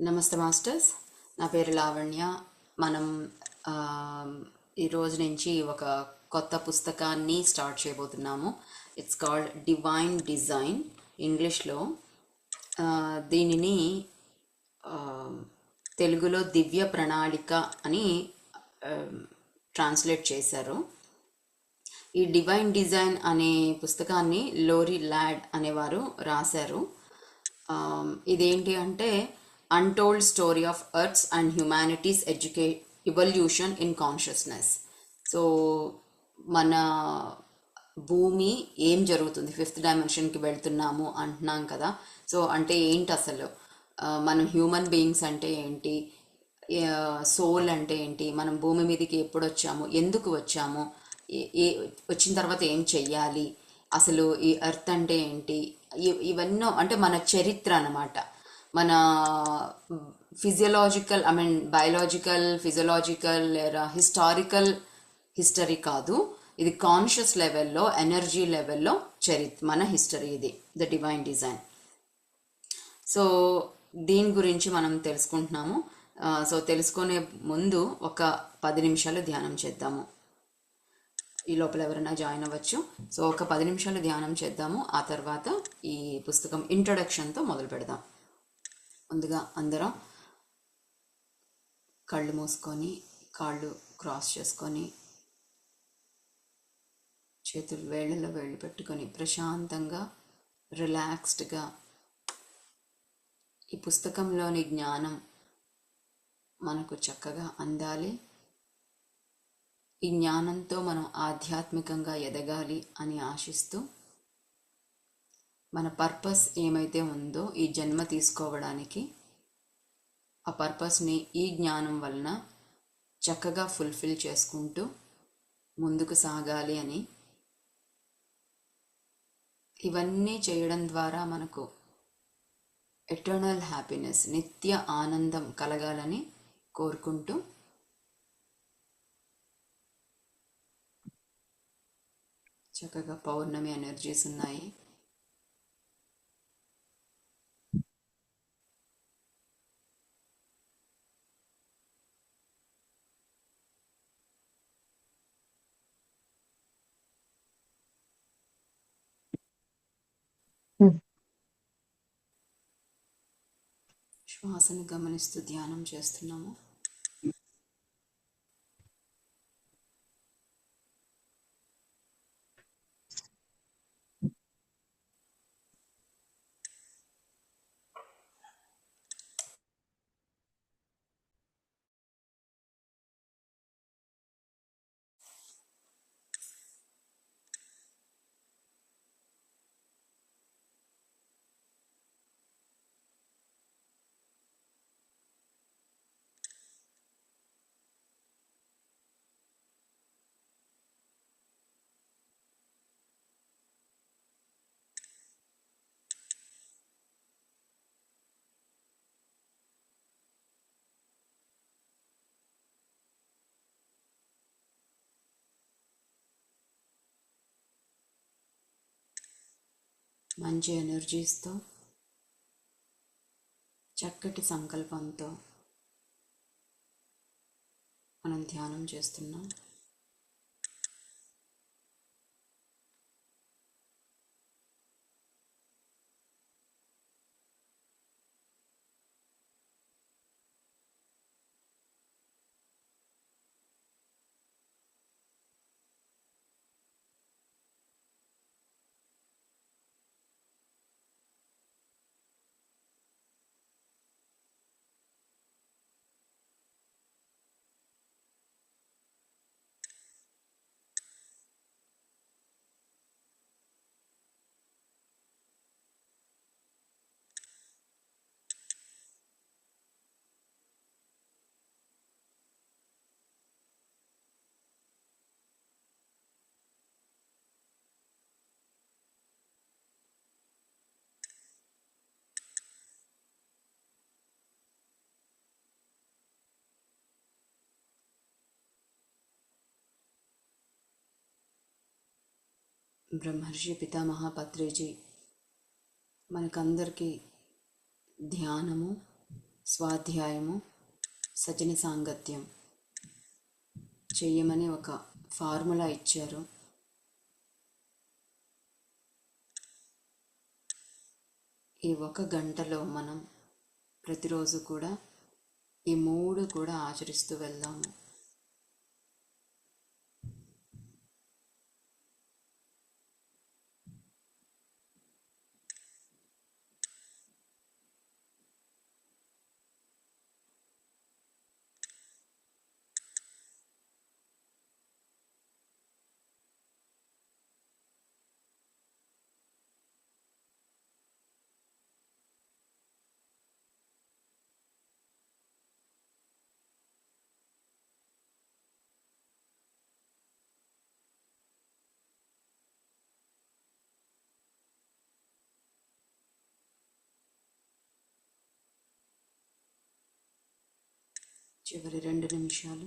నమస్తే మాస్టర్స్. నా పేరు లావణ్య. మనం ఈ రోజు నుంచి ఒక కొత్త పుస్తకాన్ని స్టార్ట్ చేయబోతున్నాము. ఇట్స్ కాల్డ్ డివైన్ డిజైన్ ఇంగ్లీష్లో. దీనిని ఆ, తెలుగులో దివ్య ప్రణాళిక అని ట్రాన్స్లేట్ చేశారు. ఈ డివైన్ డిజైన్ అనే పుస్తకాన్ని లోరీ ల్యాడ్ అనేవారు రాశారు. ఇదేంటి అంటే untold story of Earth's and humanities evolution in consciousness. So మన భూమి ఏం జరుగుతుంది, ఫిఫ్త్ డైమెన్షన్కి వెళ్తున్నాము అంటున్నాం కదా. సో అంటే ఏంటి అసలు, మనం హ్యూమన్ బీయింగ్స్ అంటే ఏంటి, సోల్ అంటే ఏంటి, మనం భూమి మీదకి ఎప్పుడు వచ్చాము, ఎందుకు వచ్చాము, వచ్చిన తర్వాత ఏం చెయ్యాలి, అసలు ఈ ఎర్త్ అంటే ఏంటి, ఇవన్నీ అంటే మన చరిత్ర అన్నమాట. మన physiological, I mean biological, physiological లేదా హిస్టారికల్ హిస్టరీ కాదు, ఇది కాన్షియస్ లెవెల్లో, ఎనర్జీ లెవెల్లో మన హిస్టరీ ఇది, ద డివైన్ డిజైన్. సో దీని గురించి మనం తెలుసుకుంటున్నాము. సో తెలుసుకునే ముందు ఒక 10 నిమిషాలు ధ్యానం చేద్దాము. ఈ లోపల ఎవరైనా జాయిన్ అవ్వచ్చు. సో ఒక 10 నిమిషాలు ధ్యానం చేద్దాము. ఆ తర్వాత ఈ పుస్తకం ఇంట్రొడక్షన్తో మొదలు పెడదాం. ముందుగా అందరం కళ్ళు మూసుకొని, కాళ్ళు క్రాస్ చేసుకొని, చేతులు వేళ్ళలో వేళ్ళు పెట్టుకొని ప్రశాంతంగా రిలాక్స్డ్గా ఈ పుస్తకంలోని జ్ఞానం మనకు చక్కగా అందాలి. ఈ జ్ఞానంతో మనం ఆధ్యాత్మికంగా ఎదగాలి అని ఆశిస్తూ, మన పర్పస్ ఏమైతే ఉందో ఈ జన్మ తీసుకోవడానికి, ఆ పర్పస్ని ఈ జ్ఞానం వలన చక్కగా ఫుల్ఫిల్ చేసుకుంటూ ముందుకు సాగాలి అని, ఇవన్నీ చేయడం ద్వారా మనకు ఎటర్నల్ హ్యాపీనెస్, నిత్య ఆనందం కలగాలని కోరుకుంటూ చక్కగా పౌర్ణమి ఎనర్జీస్ ఉన్నాయి. శ్వాసను గమనిస్తూ ధ్యానం చేస్తున్నాము. మంచి ఎనర్జీస్తో, చక్కటి సంకల్పంతో మనం ధ్యానం చేస్తున్నాం. బ్రహ్మర్షి పితామహ పత్రిజీ మనకందరికీ ధ్యానము, స్వాధ్యాయము, సజన సాంగత్యం చెయ్యమని ఒక ఫార్ములా ఇచ్చారు. ఈ 1 గంటలో మనం ప్రతిరోజు కూడా ఈ 3 కూడా ఆచరిస్తూ వెళ్దాము. చివరి 2 నిమిషాలు.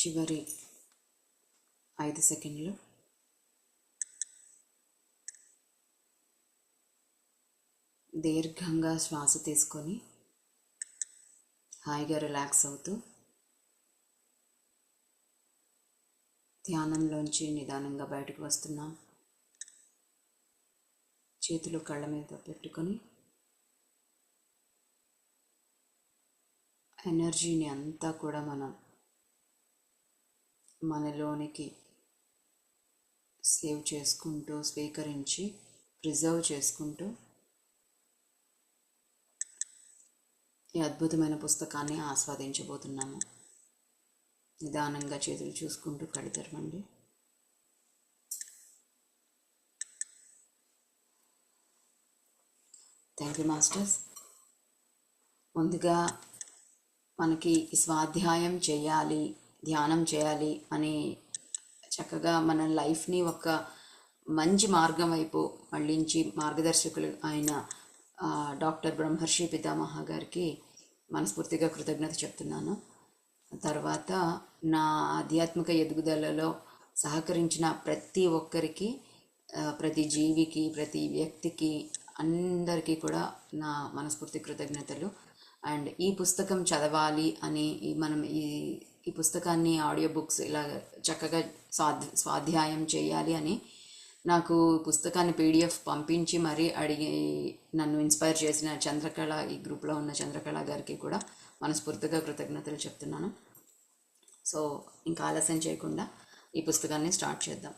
చివరి 5 సెకండ్లు దీర్ఘంగా శ్వాస తీసుకొని హాయిగా రిలాక్స్ అవుతూ ధ్యానంలోంచి నిదానంగా బయటకు వస్తున్నాం. చేతులు కళ్ళ మీద పెట్టుకొని ఎనర్జీని అంతా కూడా మనం మనలోనికి సేవ్ చేసుకుంటూ స్వీకరించి ప్రిజర్వ్ చేసుకుంటూ ఈ అద్భుతమైన పుస్తకాన్ని ఆస్వాదించబోతున్నాము. నిదానంగా చేతులు చూసుకుంటూ కళ్ళు తెరవండి. Thank you masters. ముందుగా మనకి స్వాధ్యాయం చేయాలి, ధ్యానం చేయాలి అని చక్కగా మన లైఫ్ని ఒక మంచి మార్గం వైపు మళ్ళించి మార్గదర్శకులు అయిన డాక్టర్ బ్రహ్మర్షి పితామహ గారికి మనస్ఫూర్తిగా కృతజ్ఞత చెప్తున్నాను. తర్వాత నా ఆధ్యాత్మిక ఎదుగుదలలో సహకరించిన ప్రతి ఒక్కరికి, ప్రతి జీవికి, ప్రతి వ్యక్తికి, అందరికీ కూడా నా మనస్ఫూర్తి కృతజ్ఞతలు. అండ్ ఈ పుస్తకం చదవాలి అని మనం ఈ పుస్తకాన్ని ఆడియో బుక్స్ ఇలా చక్కగా స్వాధ్యాయం చేయాలి అని నాకు పుస్తకాన్ని పీడిఎఫ్ పంపించి మరీ అడిగి నన్ను ఇన్స్పైర్ చేసిన చంద్రకళ, ఈ గ్రూప్లో ఉన్న చంద్రకళ గారికి కూడా మనస్ఫూర్తిగా కృతజ్ఞతలు చెప్తున్నాను. సో ఇంకా ఆలస్యం చేయకుండా ఈ పుస్తకాన్ని స్టార్ట్ చేద్దాం.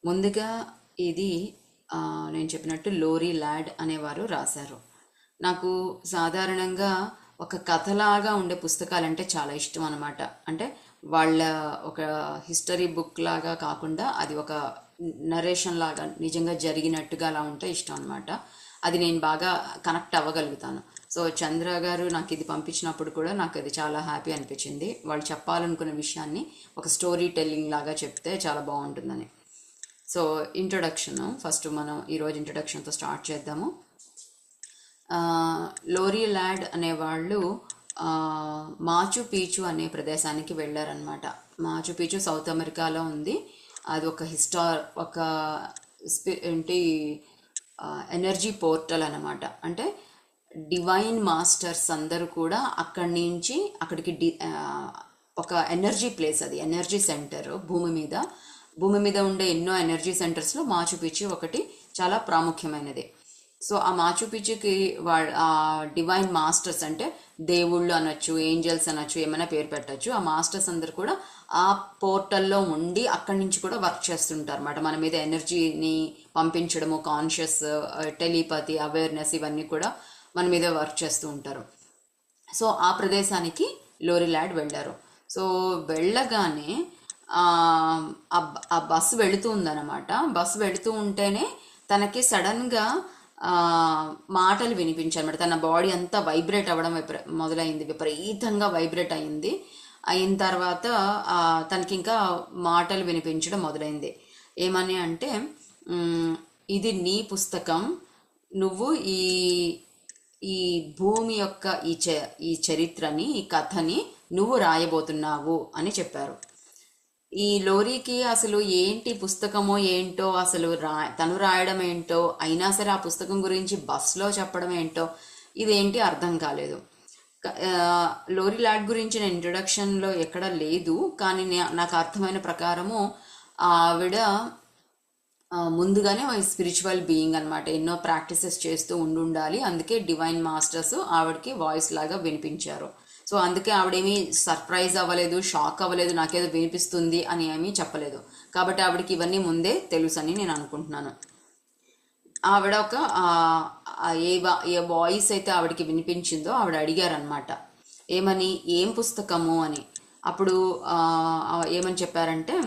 ముందుగా ఇది నేను చెప్పినట్టు లోరీ లాడ్ అనేవారు రాశారు. నాకు సాధారణంగా ఒక కథలాగా ఉండే పుస్తకాలంటే చాలా ఇష్టం అన్నమాట. అంటే వాళ్ళ ఒక హిస్టరీ బుక్ లాగా కాకుండా అది ఒక నరేషన్ లాగా నిజంగా జరిగినట్టుగా అలా ఉంటే ఇష్టం అనమాట. అది నేను బాగా కనెక్ట్ అవ్వగలుగుతాను. సో చంద్ర గారు నాకు ఇది పంపించినప్పుడు కూడా నాకు అది చాలా హ్యాపీ అనిపించింది. వాళ్ళు చెప్పాలనుకున్న విషయాన్ని ఒక స్టోరీ టెల్లింగ్ లాగా చెప్తే చాలా బాగుంటుందని. సో ఇంట్రొడక్షన్ ఫస్ట్ మనం ఈరోజు ఇంట్రొడక్షన్తో స్టార్ట్ చేద్దాము. లోరీ లాడ్ అనేవాళ్ళు మాచు పీచు అనే ప్రదేశానికి వెళ్ళారనమాట. మాచు పీచు సౌత్ అమెరికాలో ఉంది. అది ఒక ఏంటి ఎనర్జీ పోర్టల్ అనమాట. అంటే డివైన్ మాస్టర్స్ అందరూ కూడా అక్కడికి ఒక ఎనర్జీ ప్లేస్, అది ఎనర్జీ సెంటర్. భూమి మీద ఉండే ఎన్నో ఎనర్జీ సెంటర్స్లో మాచు పిచ్చు ఒకటి చాలా ప్రాముఖ్యమైనది. సో ఆ మాచు పిచ్చుకి ఆ డివైన్ మాస్టర్స్ అంటే దేవుళ్ళు అనొచ్చు, ఏంజల్స్ అనొచ్చు, ఏమైనా పేరు పెట్టచ్చు. ఆ మాస్టర్స్ అందరు కూడా ఆ పోర్టల్లో ఉండి అక్కడి నుంచి కూడా వర్క్ చేస్తుంటారు అన్నమాట. మన మీద ఎనర్జీని పంపించడము, కాన్షియస్, టెలిపతి, అవేర్నెస్ ఇవన్నీ కూడా మన మీద వర్క్ చేస్తూ ఉంటారు. సో ఆ ప్రదేశానికి లోరీ లాడ్ వెళ్ళారు. సో వెళ్ళగానే ఆ బస్సు వెళుతూ ఉందన్నమాట. బస్సు వెళుతూ ఉంటేనే తనకి సడన్గా మాటలు వినిపించారన్నమాట. తన బాడీ అంతా వైబ్రేట్ అవ్వడం మొదలైంది, విపరీతంగా వైబ్రేట్ అయిన తర్వాత తనకి ఇంకా మాటలు వినిపించడం మొదలైంది. ఏమని అంటే, ఇది నీ పుస్తకం, నువ్వు ఈ భూమి యొక్క ఈ చరిత్రని, ఈ కథని నువ్వు రాయబోతున్నావు అని చెప్పారు. ఈ లోరీకి అసలు ఏంటి పుస్తకమో ఏంటో, అసలు తను రాయడం ఏంటో, అయినా సరే ఆ పుస్తకం గురించి బస్లో చెప్పడం ఏంటో ఇదేంటి అర్థం కాలేదు. లోరీ లాడ్ గురించి నేను ఇంట్రొడక్షన్లో ఎక్కడ లేదు, కానీ నాకు అర్థమైన ప్రకారము ఆవిడ ముందుగానే స్పిరిచువల్ బీయింగ్ అనమాట. ఎన్నో ప్రాక్టీసెస్ చేస్తూ ఉండాలి. అందుకే డివైన్ మాస్టర్స్ ఆవిడకి వాయిస్ లాగా వినిపించారు. సో అందుకే ఆవిడేమీ సర్ప్రైజ్ అవ్వలేదు, షాక్ అవ్వలేదు, నాకేదో వినిపిస్తుంది అని ఏమీ చెప్పలేదు. కాబట్టి ఆవిడకి ఇవన్నీ ముందే తెలుసు అని నేను అనుకుంటున్నాను. ఆవిడ ఒక ఏ వాయిస్ అయితే ఆవిడకి వినిపించిందో ఆవిడ అడిగారనమాట, ఏం పుస్తకము అని. అప్పుడు ఏమని చెప్పారంటే,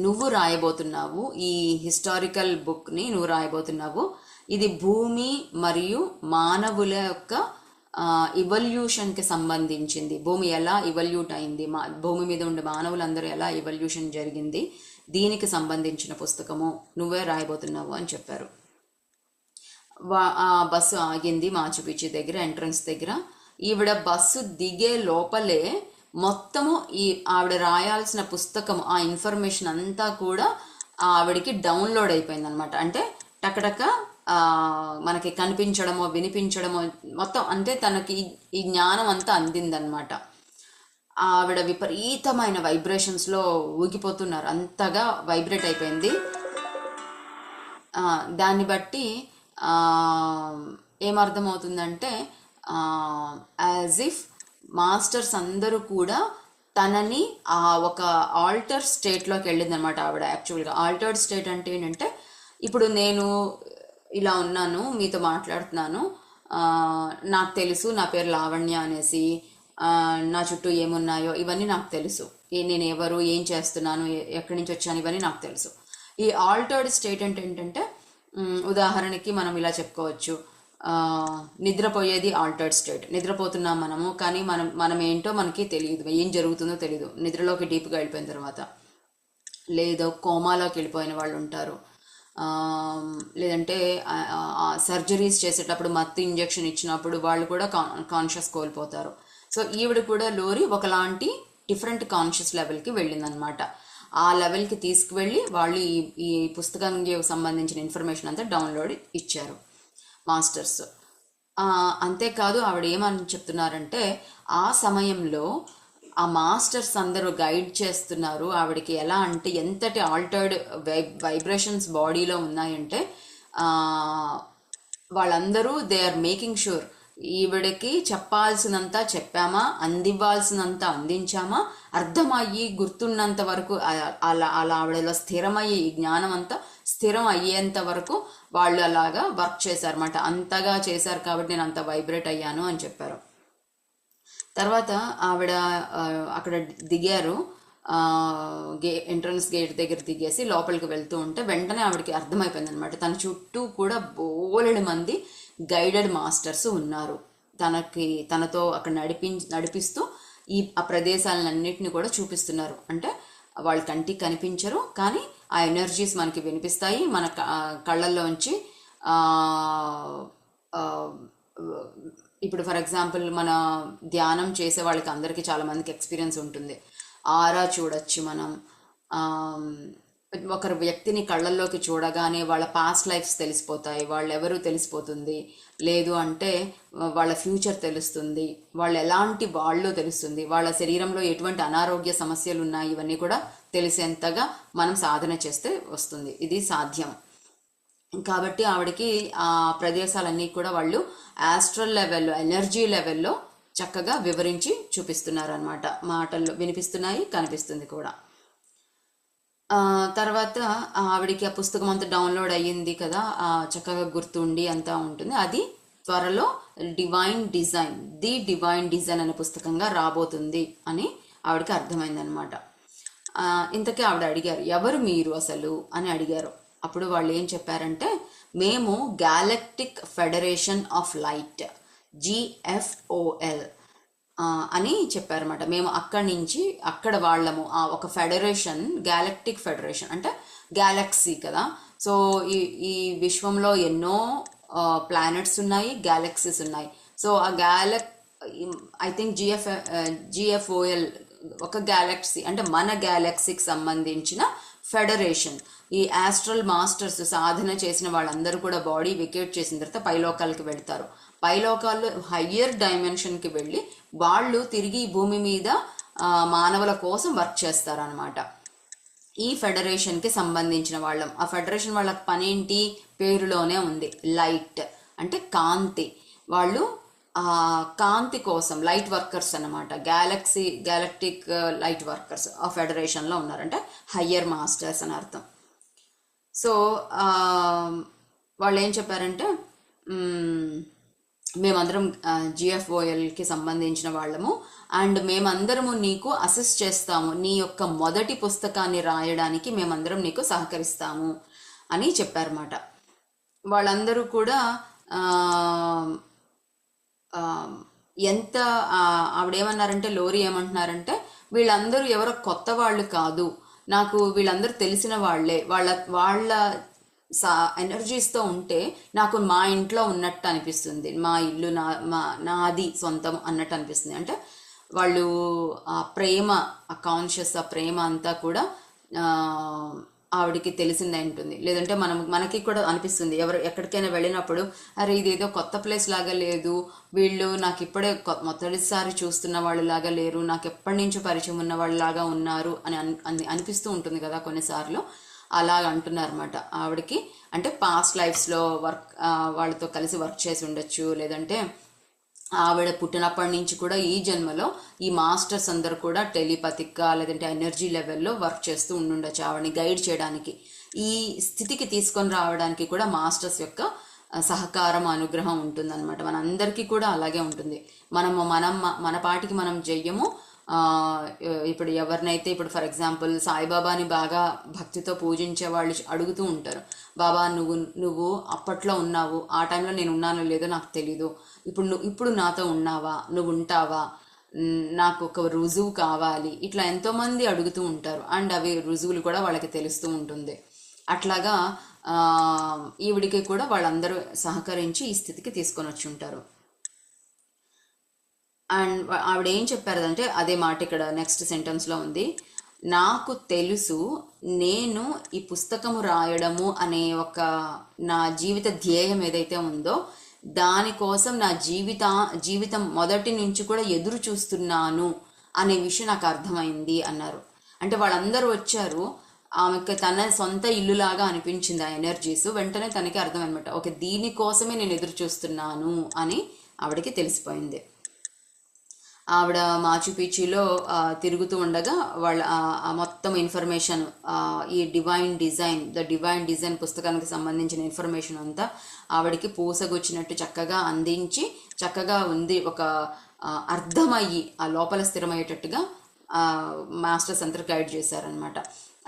నువ్వు రాయబోతున్నావు, ఈ హిస్టారికల్ బుక్ని నువ్వు రాయబోతున్నావు. ఇది భూమి మరియు మానవుల యొక్క ఇవల్యూషన్కి సంబంధించింది. భూమి ఎలా ఇవల్యూట్ అయింది, భూమి మీద ఉండే మానవులందరూ ఎలా ఇవల్యూషన్ జరిగింది, దీనికి సంబంధించిన పుస్తకము నువ్వే రాయబోతున్నావు అని చెప్పారు. బస్సు ఆగింది మాచు పిచ్చు దగ్గర, ఎంట్రన్స్ దగ్గర. ఈవిడ బస్సు దిగే లోపలే మొత్తము ఈ ఆవిడ రాయాల్సిన పుస్తకం ఆ ఇన్ఫర్మేషన్ అంతా కూడా ఆవిడికి డౌన్లోడ్ అయిపోయింది అనమాట. అంటే టకటక మనకి కనిపించడమో వినిపించడమో మొత్తం, అంటే తనకి ఈ జ్ఞానం అంతా అందిందనమాట. ఆవిడ విపరీతమైన వైబ్రేషన్స్లో ఊగిపోతున్నారు, అంతగా వైబ్రేట్ అయిపోయింది. దాన్ని బట్టి ఏమర్థమవుతుందంటే యాజ్ ఇఫ్ మాస్టర్స్ అందరూ కూడా తనని ఒక ఆల్టర్ స్టేట్లోకి వెళ్ళిందనమాట ఆవిడ. యాక్చువల్గా ఆల్టర్డ్ స్టేట్ అంటే ఏంటంటే, ఇప్పుడు నేను ఇలా ఉన్నాను, మీతో మాట్లాడుతున్నాను, నాకు తెలుసు నా పేరు లావణ్య అనేసి, నా చుట్టూ ఏమున్నాయో ఇవన్నీ నాకు తెలుసు, నేను ఎవరు, ఏం చేస్తున్నాను, ఎక్కడి నుంచి వచ్చాను, ఇవన్నీ నాకు తెలుసు. ఈ ఆల్టర్డ్ స్టేట్ అంటే ఏంటంటే, ఉదాహరణకి మనం ఇలా చెప్పుకోవచ్చు, నిద్రపోయేది ఆల్టర్డ్ స్టేట్. నిద్రపోతున్నాం మనము, కానీ మనం ఏంటో మనకి తెలియదు, ఏం జరుగుతుందో తెలియదు నిద్రలోకి డీప్గా వెళ్ళిపోయిన తర్వాత. లేదో కోమాలోకి వెళ్ళిపోయిన వాళ్ళు ఉంటారు, లేదంటే సర్జరీస్ చేసేటప్పుడు మత్తు ఇంజెక్షన్ ఇచ్చినప్పుడు వాళ్ళు కూడా కాన్షియస్ కోల్పోతారు. సో ఈవిడ కూడా లోరీ ఒకలాంటి డిఫరెంట్ కాన్షియస్ లెవెల్కి వెళ్ళిందనమాట. ఆ లెవెల్కి తీసుకువెళ్ళి వాళ్ళు ఈ పుస్తకానికి సంబంధించిన ఇన్ఫర్మేషన్ అంతా డౌన్లోడ్ ఇచ్చారు మాస్టర్స్. అంతేకాదు ఆవిడ ఏమని చెప్తున్నారంటే, ఆ సమయంలో ఆ మాస్టర్స్ అందరూ గైడ్ చేస్తున్నారు ఆవిడకి. ఎలా అంటే ఎంతటి ఆల్టర్డ్ వైబ్రేషన్స్ బాడీలో ఉన్నాయంటే, వాళ్ళందరూ దే ఆర్ మేకింగ్ షూర్ ఈవిడకి చెప్పాల్సినంత చెప్పామా, అందివ్వాల్సినంత అందించామా, అర్థమయ్యి గుర్తున్నంత వరకు అలా ఆవిడలో స్థిరమయ్యి ఈ జ్ఞానం అంతా స్థిరం అయ్యేంత వరకు వాళ్ళు అలాగా వర్క్ చేశారన్నమాట. అంతగా చేశారు కాబట్టి నేను అంత వైబ్రేట్ అయ్యాను అని చెప్పారు. తర్వాత ఆవిడ అక్కడ దిగారు, ఎంట్రన్స్ గేట్ దగ్గర దిగేసి లోపలికి వెళ్తూ ఉంటే వెంటనే ఆవిడకి అర్థమైపోయింది అనమాట, తన చుట్టూ కూడా బోలెడు మంది గైడెడ్ మాస్టర్స్ ఉన్నారు. తనతో అక్కడ నడిపిస్తూ ఆ ప్రదేశాలన్నింటినీ కూడా చూపిస్తున్నారు. అంటే వాళ్ళ కంటికి కనిపించరు, కానీ ఆ ఎనర్జీస్ మనకి వినిపిస్తాయి, మన కళ్ళల్లోంచి. ఇప్పుడు ఫర్ ఎగ్జాంపుల్ మన ధ్యానం చేసే వాళ్ళకి అందరికీ చాలా మందికి ఎక్స్పీరియన్స్ ఉంటుంది, ఆరా చూడొచ్చు మనం. ఒకరు వ్యక్తిని కళ్ళల్లోకి చూడగానే వాళ్ళ పాస్ట్ లైఫ్స్ తెలిసిపోతాయి, వాళ్ళు ఎవరు తెలిసిపోతుంది. లేదు అంటే వాళ్ళ ఫ్యూచర్ తెలుస్తుంది, వాళ్ళు ఎలాంటి వాళ్ళు తెలుస్తుంది, వాళ్ళ శరీరంలో ఎటువంటి అనారోగ్య సమస్యలు ఉన్నాయి, ఇవన్నీ కూడా తెలిసేంతగా మనం సాధన చేస్తే వస్తుంది. ఇది సాధ్యం. కాబట్టి ఆవిడకి ఆ ప్రదేశాలన్నీ కూడా వాళ్ళు ఆస్ట్రల్ లెవెల్లో, ఎనర్జీ లెవెల్లో చక్కగా వివరించి చూపిస్తున్నారు అనమాట. మాటల్లో వినిపిస్తున్నాయి, కనిపిస్తుంది కూడా. తర్వాత ఆవిడికి ఆ పుస్తకం అంతా డౌన్లోడ్ అయ్యింది కదా, చక్కగా గుర్తుండి అంతా ఉంటుంది. అది త్వరలో డివైన్ డిజైన్ అనే పుస్తకంగా రాబోతుంది అని ఆవిడకి అర్థమైందనమాట. ఇంతకీ ఆవిడ అడిగారు, ఎవరు మీరు అసలు అని అడిగారు. అప్పుడు వాళ్ళు ఏం చెప్పారంటే, మేము galactic federation of light, GFOL అని చెప్పారన్నమాట. మేము అక్కడ వాళ్ళము, ఒక ఫెడరేషన్, గ్యాలక్టిక్ ఫెడరేషన్ అంటే గ్యాలక్సీ కదా. సో ఈ విశ్వంలో ఎన్నో ప్లానెట్స్ ఉన్నాయి, గ్యాలక్సీస్ ఉన్నాయి. సో ఆ ఐ థింక్ GFOL ఒక గ్యాలక్సీ అంటే మన గ్యాలక్సీకి సంబంధించిన ఫెడరేషన్. ఈ ఆస్ట్రల్ మాస్టర్స్ సాధన చేసిన వాళ్ళందరూ కూడా బాడీ వికేట్ చేసిన తర్వాత పైలోకాలకి వెళ్తారు. పైలోకాల్లో హయ్యర్ డైమెన్షన్కి వెళ్ళి వాళ్ళు తిరిగి భూమి మీద మానవుల కోసం వర్క్ చేస్తారనమాట. ఈ ఫెడరేషన్కి సంబంధించిన వాళ్ళం. ఆ ఫెడరేషన్ వాళ్ళ పనేంటి, పేరులోనే ఉంది, లైట్ అంటే కాంతి. వాళ్ళు కాంతి కోసం లైట్ వర్కర్స్ అన్నమాట. గ్యాలక్టిక్ లైట్ వర్కర్స్ ఆ ఫెడరేషన్లో ఉన్నారంటే హయ్యర్ మాస్టర్స్ అని అర్థం. సో వాళ్ళు ఏం చెప్పారంటే, మేమందరం GFOLకి సంబంధించిన వాళ్ళము, అండ్ మేమందరము నీకు అసిస్ట్ చేస్తాము, నీ యొక్క మొదటి పుస్తకాన్ని రాయడానికి మేమందరం నీకు సహకరిస్తాము అని చెప్పారన్నమాట. వాళ్ళందరూ కూడా ఎంత ఆవిడేమన్నారంటే, లోరీ ఏమంటున్నారంటే, వీళ్ళందరూ ఎవరో కొత్త వాళ్ళు కాదు, నాకు వీళ్ళందరూ తెలిసిన వాళ్ళే, వాళ్ళ ఎనర్జీస్తో ఉంటే నాకు మా ఇంట్లో ఉన్నట్టు అనిపిస్తుంది, మా ఇల్లు నాది సొంతం అన్నట్టు అనిపిస్తుంది. అంటే వాళ్ళు ఆ ప్రేమ, ఆ కాన్షియస్, ఆ ప్రేమ అంతా కూడా ఆ, ఆవిడికి తెలిసిందే ఉంటుంది. లేదంటే మనకి కూడా అనిపిస్తుంది, ఎవరు ఎక్కడికైనా వెళ్ళినప్పుడు అరే ఇదేదో కొత్త ప్లేస్ లాగా లేదు, వీళ్ళు నాకు ఇప్పుడే మొదటిసారి చూస్తున్న వాళ్ళు లాగా లేరు, నాకు ఎప్పటి నుంచో పరిచయం ఉన్న వాళ్ళు లాగా ఉన్నారు అని అనిపిస్తూ ఉంటుంది కదా కొన్నిసార్లు. అలాగ అంటున్నారన్నమాట ఆవిడకి. అంటే పాస్ట్ లైఫ్స్లో వాళ్ళతో కలిసి వర్క్ చేసి ఉండొచ్చు, లేదంటే ఆవిడ పుట్టినప్పటి నుంచి కూడా ఈ జన్మలో ఈ మాస్టర్స్ అందరూ కూడా టెలిపతిక్గా లేదంటే ఎనర్జీ లెవెల్లో వర్క్ చేస్తూ ఉండుండొచ్చు ఆవిడని గైడ్ చేయడానికి. ఈ స్థితికి తీసుకొని రావడానికి కూడా మాస్టర్స్ యొక్క సహకారం, అనుగ్రహం ఉంటుందన్నమాట. మనందరికీ కూడా అలాగే ఉంటుంది. మన పాటికి మనం చెయ్యము. ఆ, ఇప్పుడు ఎవరినైతే, ఇప్పుడు ఫర్ ఎగ్జాంపుల్ సాయిబాబాని బాగా భక్తితో పూజించే వాళ్ళు అడుగుతూ ఉంటారు, బాబా నువ్వు అప్పట్లో ఉన్నావు, ఆ టైంలో నేను ఉన్నానో లేదో నాకు తెలీదు, ఇప్పుడు నాతో ఉన్నావా, నువ్వు ఉంటావా, నాకు ఒక రుజువు కావాలి, ఇట్లా ఎంతోమంది అడుగుతూ ఉంటారు. అండ్ అవి రుజువులు కూడా వాళ్ళకి తెలుస్తూ ఉంటుంది. అట్లాగా ఈవిడికి కూడా వాళ్ళందరూ సహకరించి ఈ స్థితికి తీసుకొని వచ్చి ఉంటారు. అండ్ ఆవిడ ఏం చెప్పారంటే అదే మాట ఇక్కడ నెక్స్ట్ సెంటెన్స్లో ఉంది. నాకు తెలుసు, నేను ఈ పుస్తకము రాయడము అనే ఒక నా జీవిత ధ్యేయం ఏదైతే ఉందో దానికోసం నా జీవితం మొదటి నుంచి కూడా ఎదురు చూస్తున్నాను అనే విషయం నాకు అర్థమైంది అన్నారు. అంటే వాళ్ళందరూ వచ్చారు, ఆమెకి తన సొంత ఇల్లులాగా అనిపించింది ఆ ఎనర్జీస్. వెంటనే తనకి అర్థమనమాట, ఓకే దీనికోసమే నేను ఎదురు చూస్తున్నాను అని ఆవిడకి తెలిసిపోయింది. ఆవిడ మాచుపీచులో తిరుగుతూ ఉండగా వాళ్ళ మొత్తం ఇన్ఫర్మేషన్, ఈ డివైన్ డిజైన్ పుస్తకానికి సంబంధించిన ఇన్ఫర్మేషన్ అంతా ఆవిడకి పూసగుచ్చినట్టు చక్కగా అందించి, చక్కగా ఉంది ఒక అర్థమయ్యి ఆ లోపల స్థిరమయ్యేటట్టుగా మాస్టర్స్ అందరూ గైడ్ చేశారనమాట.